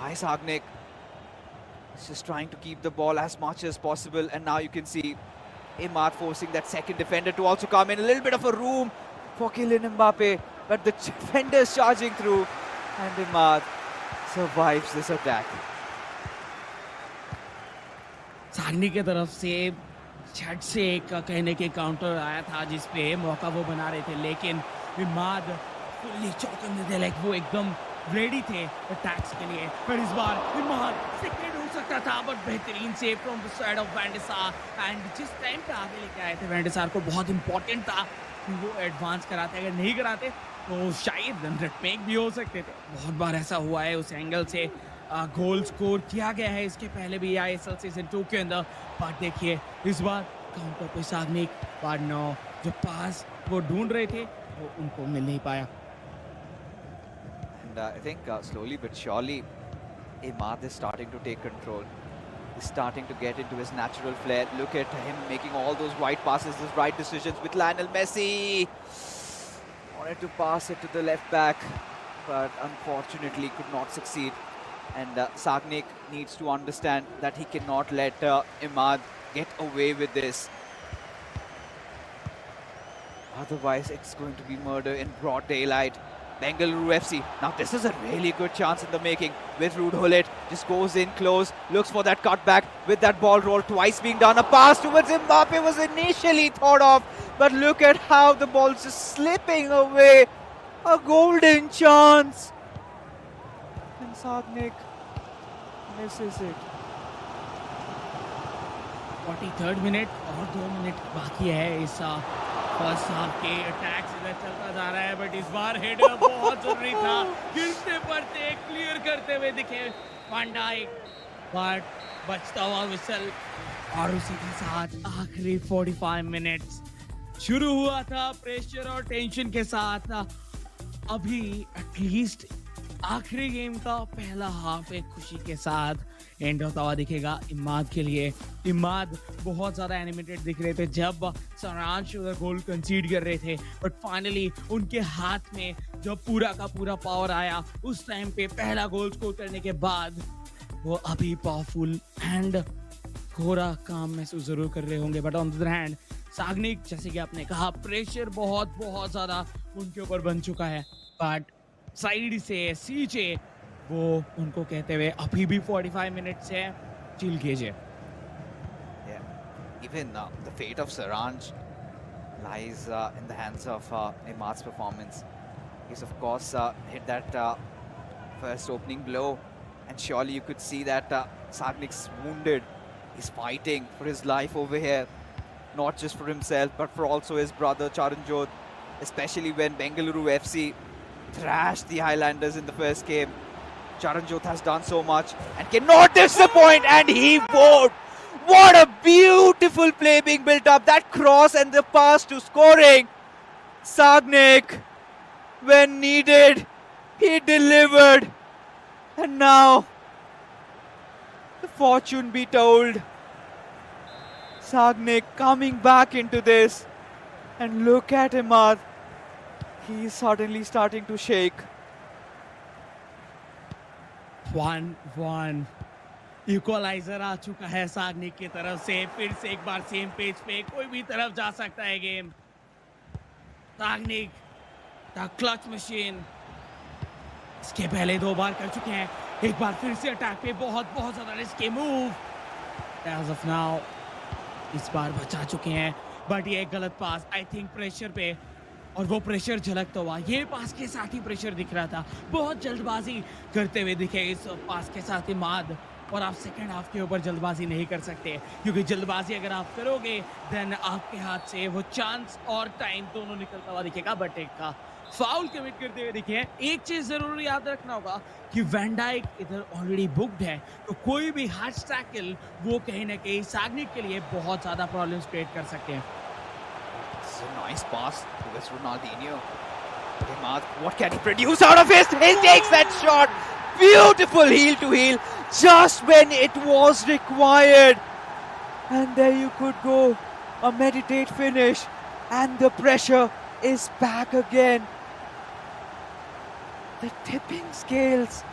by Sagnik. He's just trying to keep the ball as much as possible, and now you can see Imad forcing that second defender to also come in. A little bit of a room for Kylian Mbappe, but the defenders charging through, and Imad survives this attack. सागनी की तरफ से झट से एक कहने के counter आया था जिसपे मौका वो बना रहे थे, लेकिन इमाद फुल्ली चौकन्ने थे, लाइक वो एकदम रेडी थे अटैक्स के लिए। पर इस बार इमाद सेकंड हो सकता था, बट बेहतरीन save from the side of Van der Sar, and जिस टाइम पे आगे लेके आए थे वैंडिसार को बहुत इंपॉर्टेंट था कि वो एडवांस कराते, अगर नहीं कराते तो शायद रन मेक भी हो सकते थे। बहुत बार ऐसा हुआ है, उस एंगल से गोल स्कोर किया गया है इसके पहले भी eISL सीजन 2 के अंदर, बट देखिए इस बार काउंटर पे सागनिक, पर नो जो पास वो ढूंढ रहे थे वो उनको मिल नहीं पाया। And I think slowly but surely, Imad is starting to take control. He's starting to get into his natural flair. Look at him making all those right passes, those right decisions with Lionel Messi. Wanted to pass it to the left back, but unfortunately could not succeed. And Sagnik needs to understand that he cannot let Imad get away with this. Otherwise, it's going to be murder in broad daylight. Bengaluru FC. Now this is a really good chance in the making with Ruud Gullit. Just goes in close, looks for that cutback with that ball roll twice being done. A pass towards Mbappe was initially thought of, but look at how the ball's just slipping away. A golden chance. And Sagnik misses it. 43rd minute और 2 minute बाकी है इस first half के। Attacks इधर चलता जा रहा है, बट इस बार हेडर बहुत जरूरी था, गिरते पड़ते क्लियर करते हुए दिखे वैन डाइक, बट बचता हुआ विसल। और उसी के साथ आखिरी 45 मिनट्स शुरू हुआ था प्रेशर और टेंशन के साथ। अभी एटलीस्ट आखिरी गेम का पहला हाफ एक खुशी के साथ एंड होता हुआ दिखेगा इमाद के लिए। इमाद बहुत ज़्यादा एनिमेटेड दिख रहे थे जब सारांश गोल कंसीड कर रहे थे, बट फाइनली उनके हाथ में जब पूरा का पूरा पावर आया उस टाइम पे पहला गोल स्कोर करने के बाद वो अभी पावरफुल एंड थोड़ा काम महसूस जरूर कर रहे होंगे। But on the other hand Sagnik, जैसे कि आपने कहा, प्रेशर बहुत ज़्यादा उनके ऊपर बन चुका है, बट साइड से सीजे वो उनको कहते हुए अभी भी 45 मिनट्स है, चिल कीजिए। Yeah, even the fate of Saranj lies in the hands of Imad's performance. He's of course hit that first opening blow, and surely you could see that Sagnik's wounded. He's fighting for his life over here, not just for himself but for also his brother Charanjot, especially when Bengaluru FC thrashed the Highlanders in the first game. Charanjot has done so much and cannot disappoint, and he won't. What a beautiful play being built up. That cross and the pass to scoring. Sagnik, when needed, he delivered. And now, the fortune be told. Sagnik coming back into this. And look at Imad. He's suddenly starting to shake. 1-1 equaliser आ चुका है सागनिक की तरफ से, फिर से एक बार same page पे कोई भी तरफ जा सकता है game. Sagnik the clutch machine इसके पहले 2 बार कर चुके हैं, एक बार फिर से अटैक पे बहुत बहुत ज्यादा risky move. As of now इस बार बचा चुके हैं, बट ये एक गलत पास, आई थिंक प्रेशर पे, और वो प्रेशर झलकता हुआ ये पास के साथ ही प्रेशर दिख रहा था। बहुत जल्दबाजी करते हुए दिखे इस पास के साथ ही माद, और आप सेकंड हाफ के ऊपर जल्दबाजी नहीं कर सकते, क्योंकि जल्दबाजी अगर आप करोगे देन आपके हाथ से वो चांस और टाइम दोनों निकलता हुआ दिखेगा। बट एक का फाउल कमिट करते हुए दिखे। एक चीज जरूर याद रखना होगा कि वैन डाइक इधर ऑलरेडी बुक्ड है, तो कोई भी हार्ड टैकल वो कहीं ना कहीं सागनिक के लिए बहुत ज्यादा प्रॉब्लम्स क्रिएट कर सकते हैं। This is a nice pass towards Ronaldinho. Imad, what can he produce out of it? He takes that shot. Beautiful heel to heel, just when it was required. And there you could go. A meditate finish. And the pressure is back again. The tipping scales.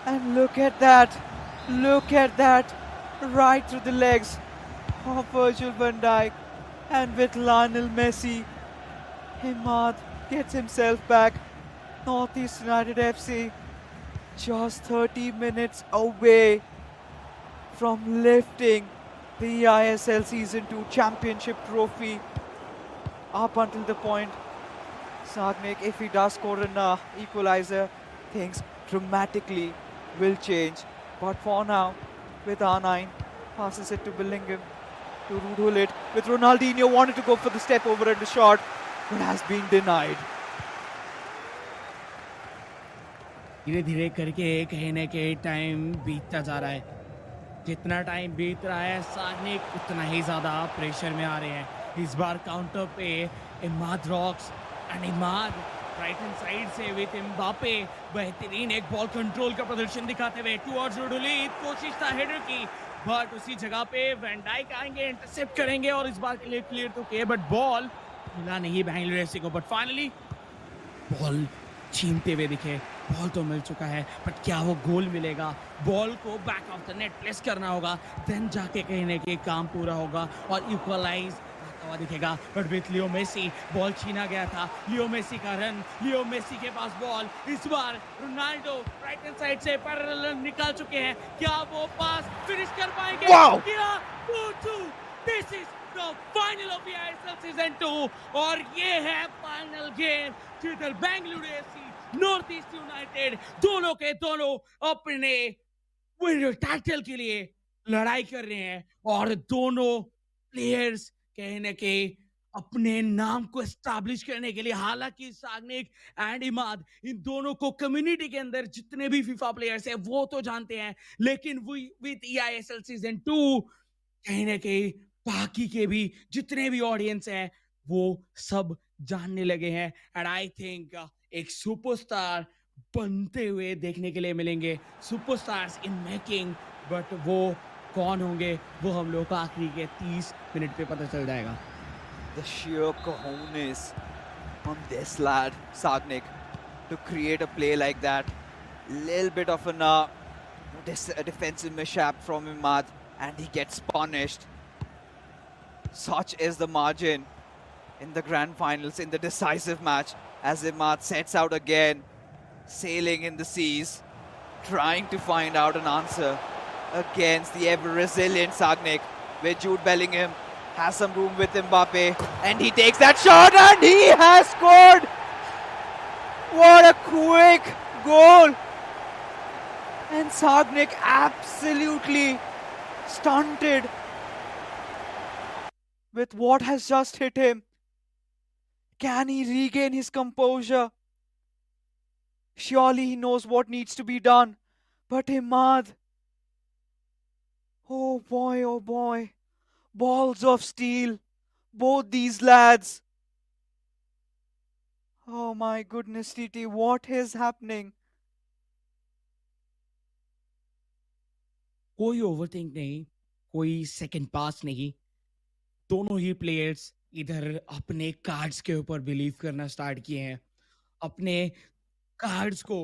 And look at that. Look at that. Right through the legs of Virgil van Dijk. And with Lionel Messi, Imad gets himself back. Northeast United FC just 30 minutes away from lifting the eISL Season 2 Championship trophy. Up until the point, Sagnik, if he does score an equalizer, things dramatically will change. But for now, with R9, passes it to Bellingham, to Rudhulit, with Ronaldinho wanted to go for the step over and the shot, but has been denied. धीरे धीरे करके कहीं ना कहीं time बीतता जा रहा है। जितना टाइम बीत रहा है सागनिक उतना ही ज्यादा प्रेशर में आ रहे हैं। इस बार काउंटर पे Imad rocks and Imad right hand side से विद एम्बापे बेहतरीन एक बॉल कंट्रोल का प्रदर्शन दिखाते हुए टुवर्ड्स रुडुलित, कोशिश था हेडर की, बट उसी जगह पे वैन डाइक आएंगे, इंटरसेप्ट करेंगे और इस बार के लिए क्लियर तो किए, बट बॉल मिला नहीं बेंगलुरु एफसी को। बट फाइनली बॉल छीनते हुए दिखे, बॉल तो मिल चुका है, बट क्या वो गोल मिलेगा? बॉल को back of the net place करना होगा, देन जाके कहीं ना कहीं काम पूरा होगा और इक्वलाइज आता हुआ दिखेगा। But with Leo Messi ball छीना गया था, लियो मेसी का रन, लियो मेसी के पास बॉल, इस बार रोनाल्डो राइट हैंड साइड से पैरेलल निकाल चुके हैं, क्या वो पास फिनिश कर पाएंगे? Wow! क्या 2-2, this is the final of the ISL season 2 और ये है फाइनल गेम जिधर Bengaluru FC north East United दोनों के दोनों अपने विनर टाइटल के लिए लड़ाई कर रहे हैं और दोनों प्लेयर्स कहीं ना कहीं अपने नाम को एस्टैब्लिश करने के लिए, हालांकि सागनिक एंड इमाद इन दोनों को कम्युनिटी के अंदर जितने भी फीफा प्लेयर्स हैं वो तो जानते हैं, लेकिन विद ईआईएसएल सीजन 2 कहीं ना कहीं बाकी के भी जितने भी ऑडियंस हैं वो सब जानने लगे हैं। एंड आई थिंक एक सुपरस्टार बनते हुए देखने के लिए मिलेंगे, सुपरस्टार्स इन मेकिंग, बट वो कौन होंगे वो हम लोग को आखिरी के 30 मिनट पे पता चल जाएगा। The sheer cojones on this lad, Sagnik, to create a play like that. Little bit of an defensive mishap from Imad, and he gets punished. Such is the margin in the grand finals, in the decisive match, as Imad sets out again, sailing in the seas, trying to find out an answer against the ever-resilient Sagnik, where Jude Bellingham has some room with Mbappe, and he takes that shot, and he has scored! What a quick goal! And Sagnik absolutely stunted with what has just hit him. Can he regain his composure? Surely he knows what needs to be done. But Imad, oh boy, balls of steel, both these lads. Oh my goodness, TT, what is happening? कोई overthink नहीं, कोई second पास नहीं, दोनों ही players इधर अपने cards के ऊपर believe करना स्टार्ट किए हैं, अपने कार्ड्स को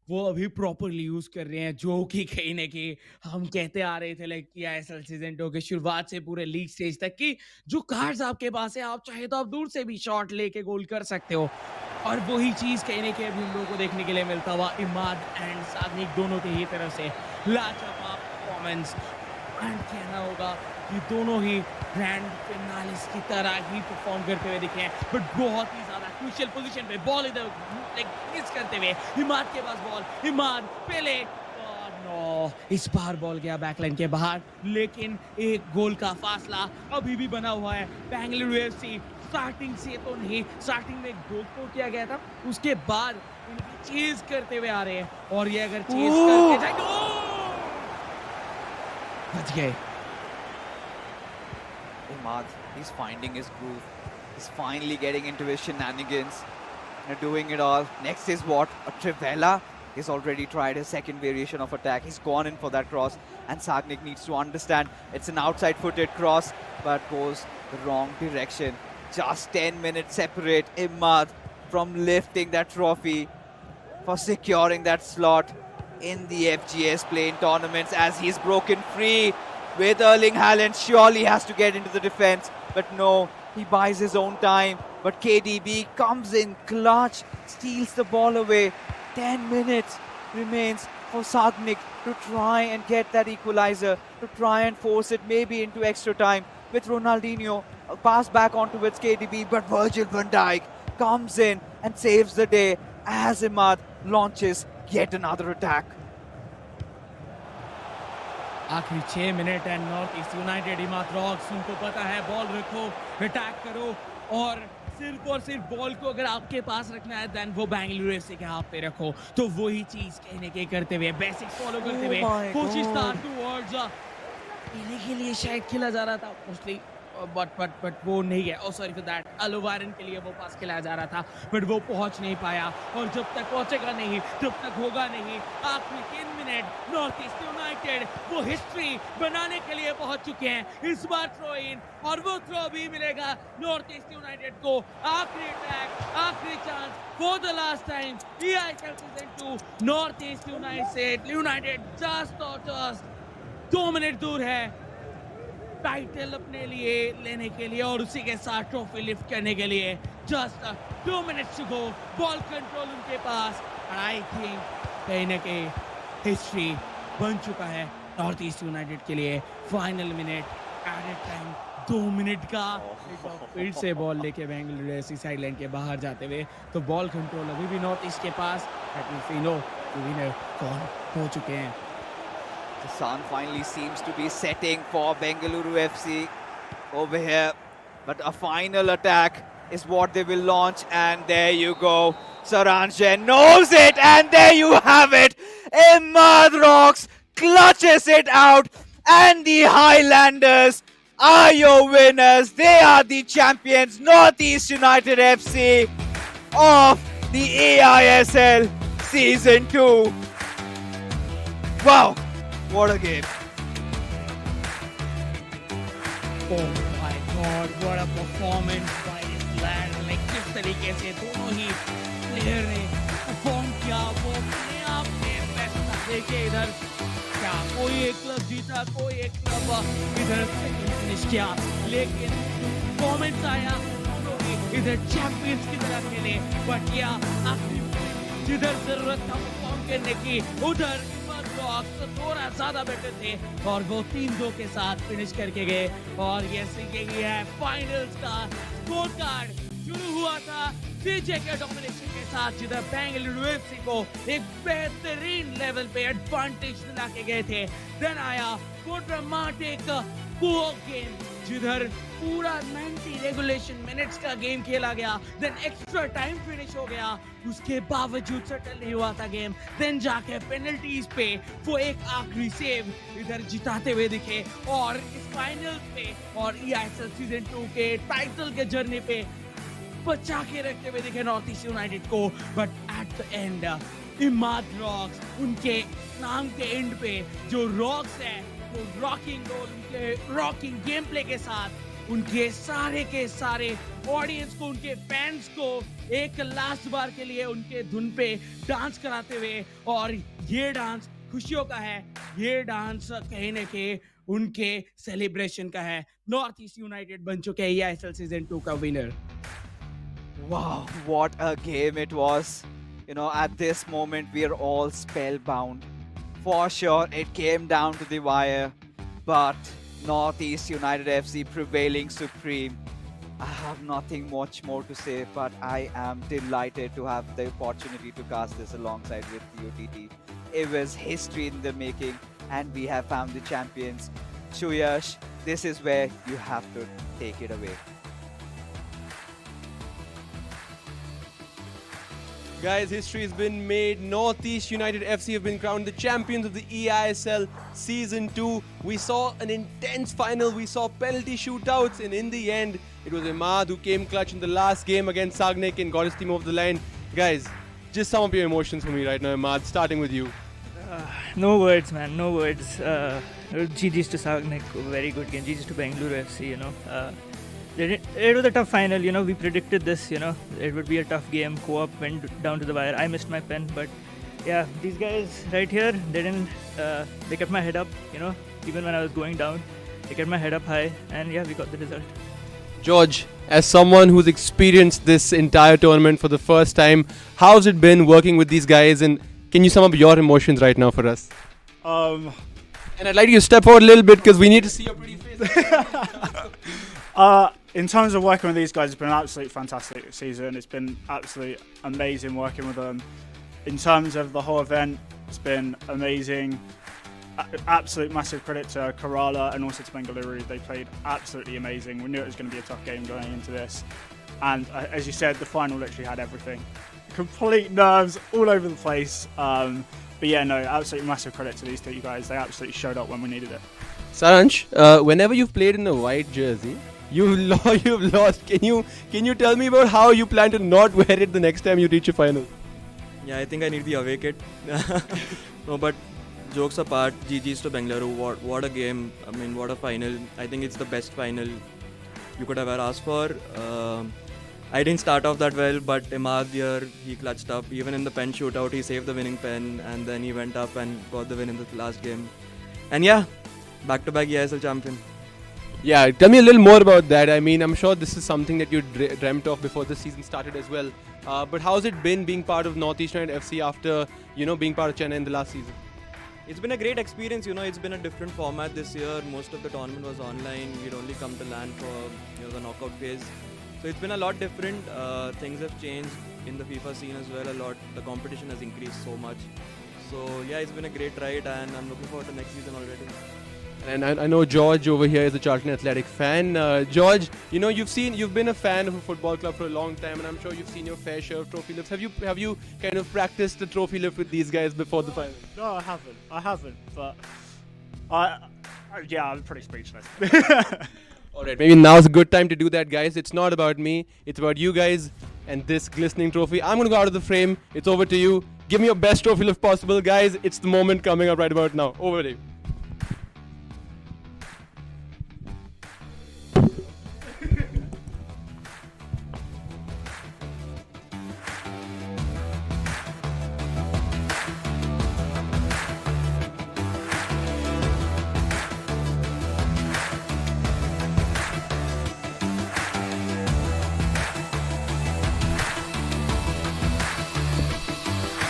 वो अभी प्रॉपरली यूज कर रहे हैं, जो कि कहीं ना कहीं हम कहते आ रहे थे लाइक कि आईएसएल सीजन 2 के शुरुआत से पूरे लीग स्टेज तक की जो कार्ड्स आपके पास है, आप चाहे तो आप दूर से भी शॉट लेके गोल कर सकते हो। और वही चीज कहीं ना कहीं अभी हम लोगों को देखने के लिए मिलता हुआ इमाद एंड सागनिक दोनों की ही तरफ से लाजवाब परफॉर्मेंस। एंड कहना होगा कि दोनों ही ग्रैंड फिनालिस की तरह ही परफॉर्म करते हुए दिखे हैं, बट बहुत ही ज्यादा क्रूशियल पोजीशन पे बॉल इधर मिस करते हुए इमाद के पास बॉल, इमाद पहले नो, इस बार बॉल गया बैकलाइन के बाहर, लेकिन एक गोल का फासला अभी भी बना हुआ है। बेंगलुरु एफसी स्टार्टिंग से तो नहीं, स्टार्टिंग में गोल तो किया गया था, उसके बाद इनकी चेज करते हुए आ रहे हैं, और ये अगर चेज करके जाएंगे बच गए। Imad, he's finding his groove. He's finally getting into his shenanigans. Doing it all. Next is what? A Trivela. He's already tried his second variation of attack. He's gone in for that cross. And Sagnik needs to understand it's an outside-footed cross, but goes the wrong direction. Just 10 minutes separate Imad from lifting that trophy, for securing that slot in the FGS playing tournaments, as he's broken free with Erling Haaland. Surely has to get into the defense, but no, he buys his own time. But KDB comes in clutch, steals the ball away. 10 minutes remains for Sagnik to try and get that equalizer, to try and force it maybe into extra time with Ronaldinho. A pass back onto its KDB, but Virgil van Dijk comes in and saves the day as Imad launches yet another attack. आखिरी 6 minute है, north East United Imad rocks, उनको पता है ball रखो, attack करो, और सिर्फ ball को अगर आपके पास रखना है देन वो बेंगलुरु एफसी के हाथ पे रखो। तो वही चीज कहने के करते हुए, बेसिक्स फॉलो करते हुए कोशिश था टुवर्ड्स खेलने के लिए शायद खेला जा रहा था मोस्टली, बट वो नहीं है। ओ सॉरी फॉर दैट, अलोवारन के लिए वो पास खिलाया जा रहा था, बट वो पहुंच नहीं पाया, और जब तक पहुंचेगा नहीं तब तक होगा नहीं। आखिरी 3 मिनट नॉर्थ ईस्ट यूनाइटेड वो हिस्ट्री बनाने के लिए पहुंच चुके हैं। इस बार थ्रो इन, और वो थ्रो भी मिलेगा नॉर्थ ईस्ट यूनाइटेड को। आखिरी अटैक, आखिरी chance for the last time eISL season 2, north East United just 2 minute दूर है टाइटल अपने लिए लेने के लिए, और उसी के साथ ट्रॉफी लिफ्ट करने के लिए। Just 2 minutes to go, ball control उनके पास, और आई थिंक कहीं ना कहीं हिस्ट्री बन चुका है नॉर्थ ईस्ट यूनाइटेड के लिए। Final minute, added time 2 minute का, फिर से बॉल लेके बेंगलुरु एफसी साइड लाइन के बाहर जाते हुए, तो बॉल कंट्रोल अभी भी नॉर्थ ईस्ट के पास। विनर कौन हो चुके हैं। The sun finally seems to be setting for Bengaluru FC over here. But a final attack is what they will launch. And there you go. Saranjan knows it. And there you have it. Imad Rocks clutches it out. And the Highlanders are your winners. They are the champions. Northeast United FC of the eISL Season 2. Wow. What a game. Oh my God, what a performance by this lad. Like किस तरीके से दोनों ही player ने perform किया, वो अपने आप में बेस्ट था। देखिए इधर क्या कोई एक क्लब जीता, कोई एक क्लब इधर फिनिश किया, लेकिन परफॉर्मेंस आया दोनों ही इधर चैंपियंस की तरह खेले। बट या आखिरी जिधर जरूरत था परफॉर्म करने की, उधर तो थोड़ा ज्यादा बेटर थे, और वो 3-2 के साथ फिनिश करके गए। और ये यही है फाइनल्स का स्कोर कार्ड। शुरू हुआ था सीजे के डोमिनेशन के साथ, जिधर बेंगलुरु एफसी को एक बेहतरीन लेवल पे एडवांटेज दिला के गए थे। देन आया वो ड्रामेटिक गेम, जिधर पूरा 90 रेगुलेशन मिनट्स का गेम खेला गया, देन एक्स्ट्रा टाइम फिनिश हो गया, उसके बावजूद सेटल नहीं हुआ था गेम। देन जाके पेनल्टीज पे वो एक आखिरी सेव इधर जिताते हुए दिखे, और इस फाइनल्स पे और eISL सीजन 2 के टाइटल के जर्नी पे बचा के रखते हुए दिखे नॉर्थ ईस्ट यूनाइटेड को। But at the end Imad rocks, उनके नाम के एंड पे जो रॉक्स है, वो रॉकिंग गोल, उनके रॉकिंग गेम प्ले के साथ उनके सारे के सारे ऑडियंस को, उनके फैंस को एक लास्ट बार के लिए उनके धुन पे डांस कराते हुए। और ये डांस खुशियों का है, ये डांस कहीं न कहीं उनके सेलिब्रेशन का है। नॉर्थ ईस्ट यूनाइटेड बन चुके हैं eISL सीजन 2 का winner. Wow, what a game it was. You know, at this moment, we are all spellbound. For sure, it came down to the wire, but Northeast United FC prevailing supreme. I have nothing much more to say, but I am delighted to have the opportunity to cast this alongside with UTT. It was history in the making, and we have found the champions. Chuyash, this is where you have to take it away. Guys, history has been made. Northeast United FC have been crowned the champions of the eISL Season 2. We saw an intense final. We saw penalty shootouts. And in the end, it was Imad who came clutch in the last game against Sagnik and got his team over the line. Guys, just some of your emotions for me right now, Imad, starting with you. No words, man. No words. GG's to Sagnik, very good game. GG's to Bengaluru FC, you know. It was a tough final, you know. We predicted this, you know. It would be a tough game. Co-op went down to the wire. I missed my pen, but yeah, these guys right here, they didn't. They kept my head up, you know. Even when I was going down, they kept my head up high, and yeah, we got the result. George, as someone who's experienced this entire tournament for the first time, how's it been working with these guys? And can you sum up your emotions right now for us? And I'd like you to step forward a little bit because we need to see your pretty face. In terms of working with these guys, it's been an absolutely fantastic season. It's been absolutely amazing working with them. In terms of the whole event, it's been amazing. Absolute massive credit to Kerala and also to Bengaluru. They played absolutely amazing. We knew it was going to be a tough game going into this. And as you said, the final literally had everything. Complete nerves all over the place. But yeah, no, absolutely massive credit to these two guys. They absolutely showed up when we needed it. Saransh, whenever you've played in a white jersey, you've lost. Can you tell me about how you plan to not wear it the next time you reach a final? Yeah, I think I need the away kit. No, but jokes apart, GG's to Bengaluru. What a game! I mean, what a final! I think it's the best final you could ever ask for. I didn't start off that well, but Imad here, he clutched up. Even in the pen shootout, he saved the winning pen, and then he went up and got the win in the last game. And yeah, back-to-back eISL champion. Yeah, tell me a little more about that. I mean, I'm sure this is something that you dreamt of before the season started as well. But how's it been being part of Northeast United FC after, you know, being part of Chennai in the last season? It's been a great experience, you know. It's been a different format this year. Most of the tournament was online. We'd only come to land for, you know, the knockout phase. So it's been a lot different. Things have changed in the FIFA scene as well a lot. The competition has increased so much. So yeah, it's been a great ride, and I'm looking forward to next season already. And I know George over here is a Charlton Athletic fan. George, you know, you've been a fan of a football club for a long time, and I'm sure you've seen your fair share of trophy lifts. Have you kind of practiced the trophy lift with these guys before the final? No, I haven't. But I'm pretty speechless. Alright, maybe now's a good time to do that, guys. It's not about me, it's about you guys and this glistening trophy. I'm gonna go out of the frame. It's over to you. Give me your best trophy lift possible, guys. It's the moment coming up right about now. Over to you.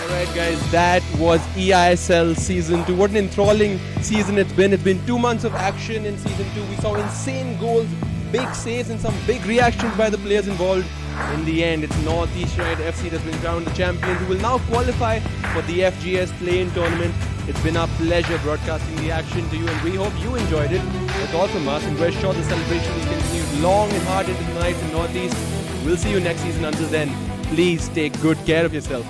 Alright guys, that was eISL Season 2. What an enthralling season it's been. It's been 2 months of action in Season 2. We saw insane goals, big saves and some big reactions by the players involved. In the end, it's Northeast United FC that's been crowned the champions, who will now qualify for the FGS play-in tournament. It's been our pleasure broadcasting the action to you, and we hope you enjoyed it. That's all from us, and we're sure the celebration will continue long and hard into the night in Northeast. We'll see you next season. Until then, please take good care of yourself.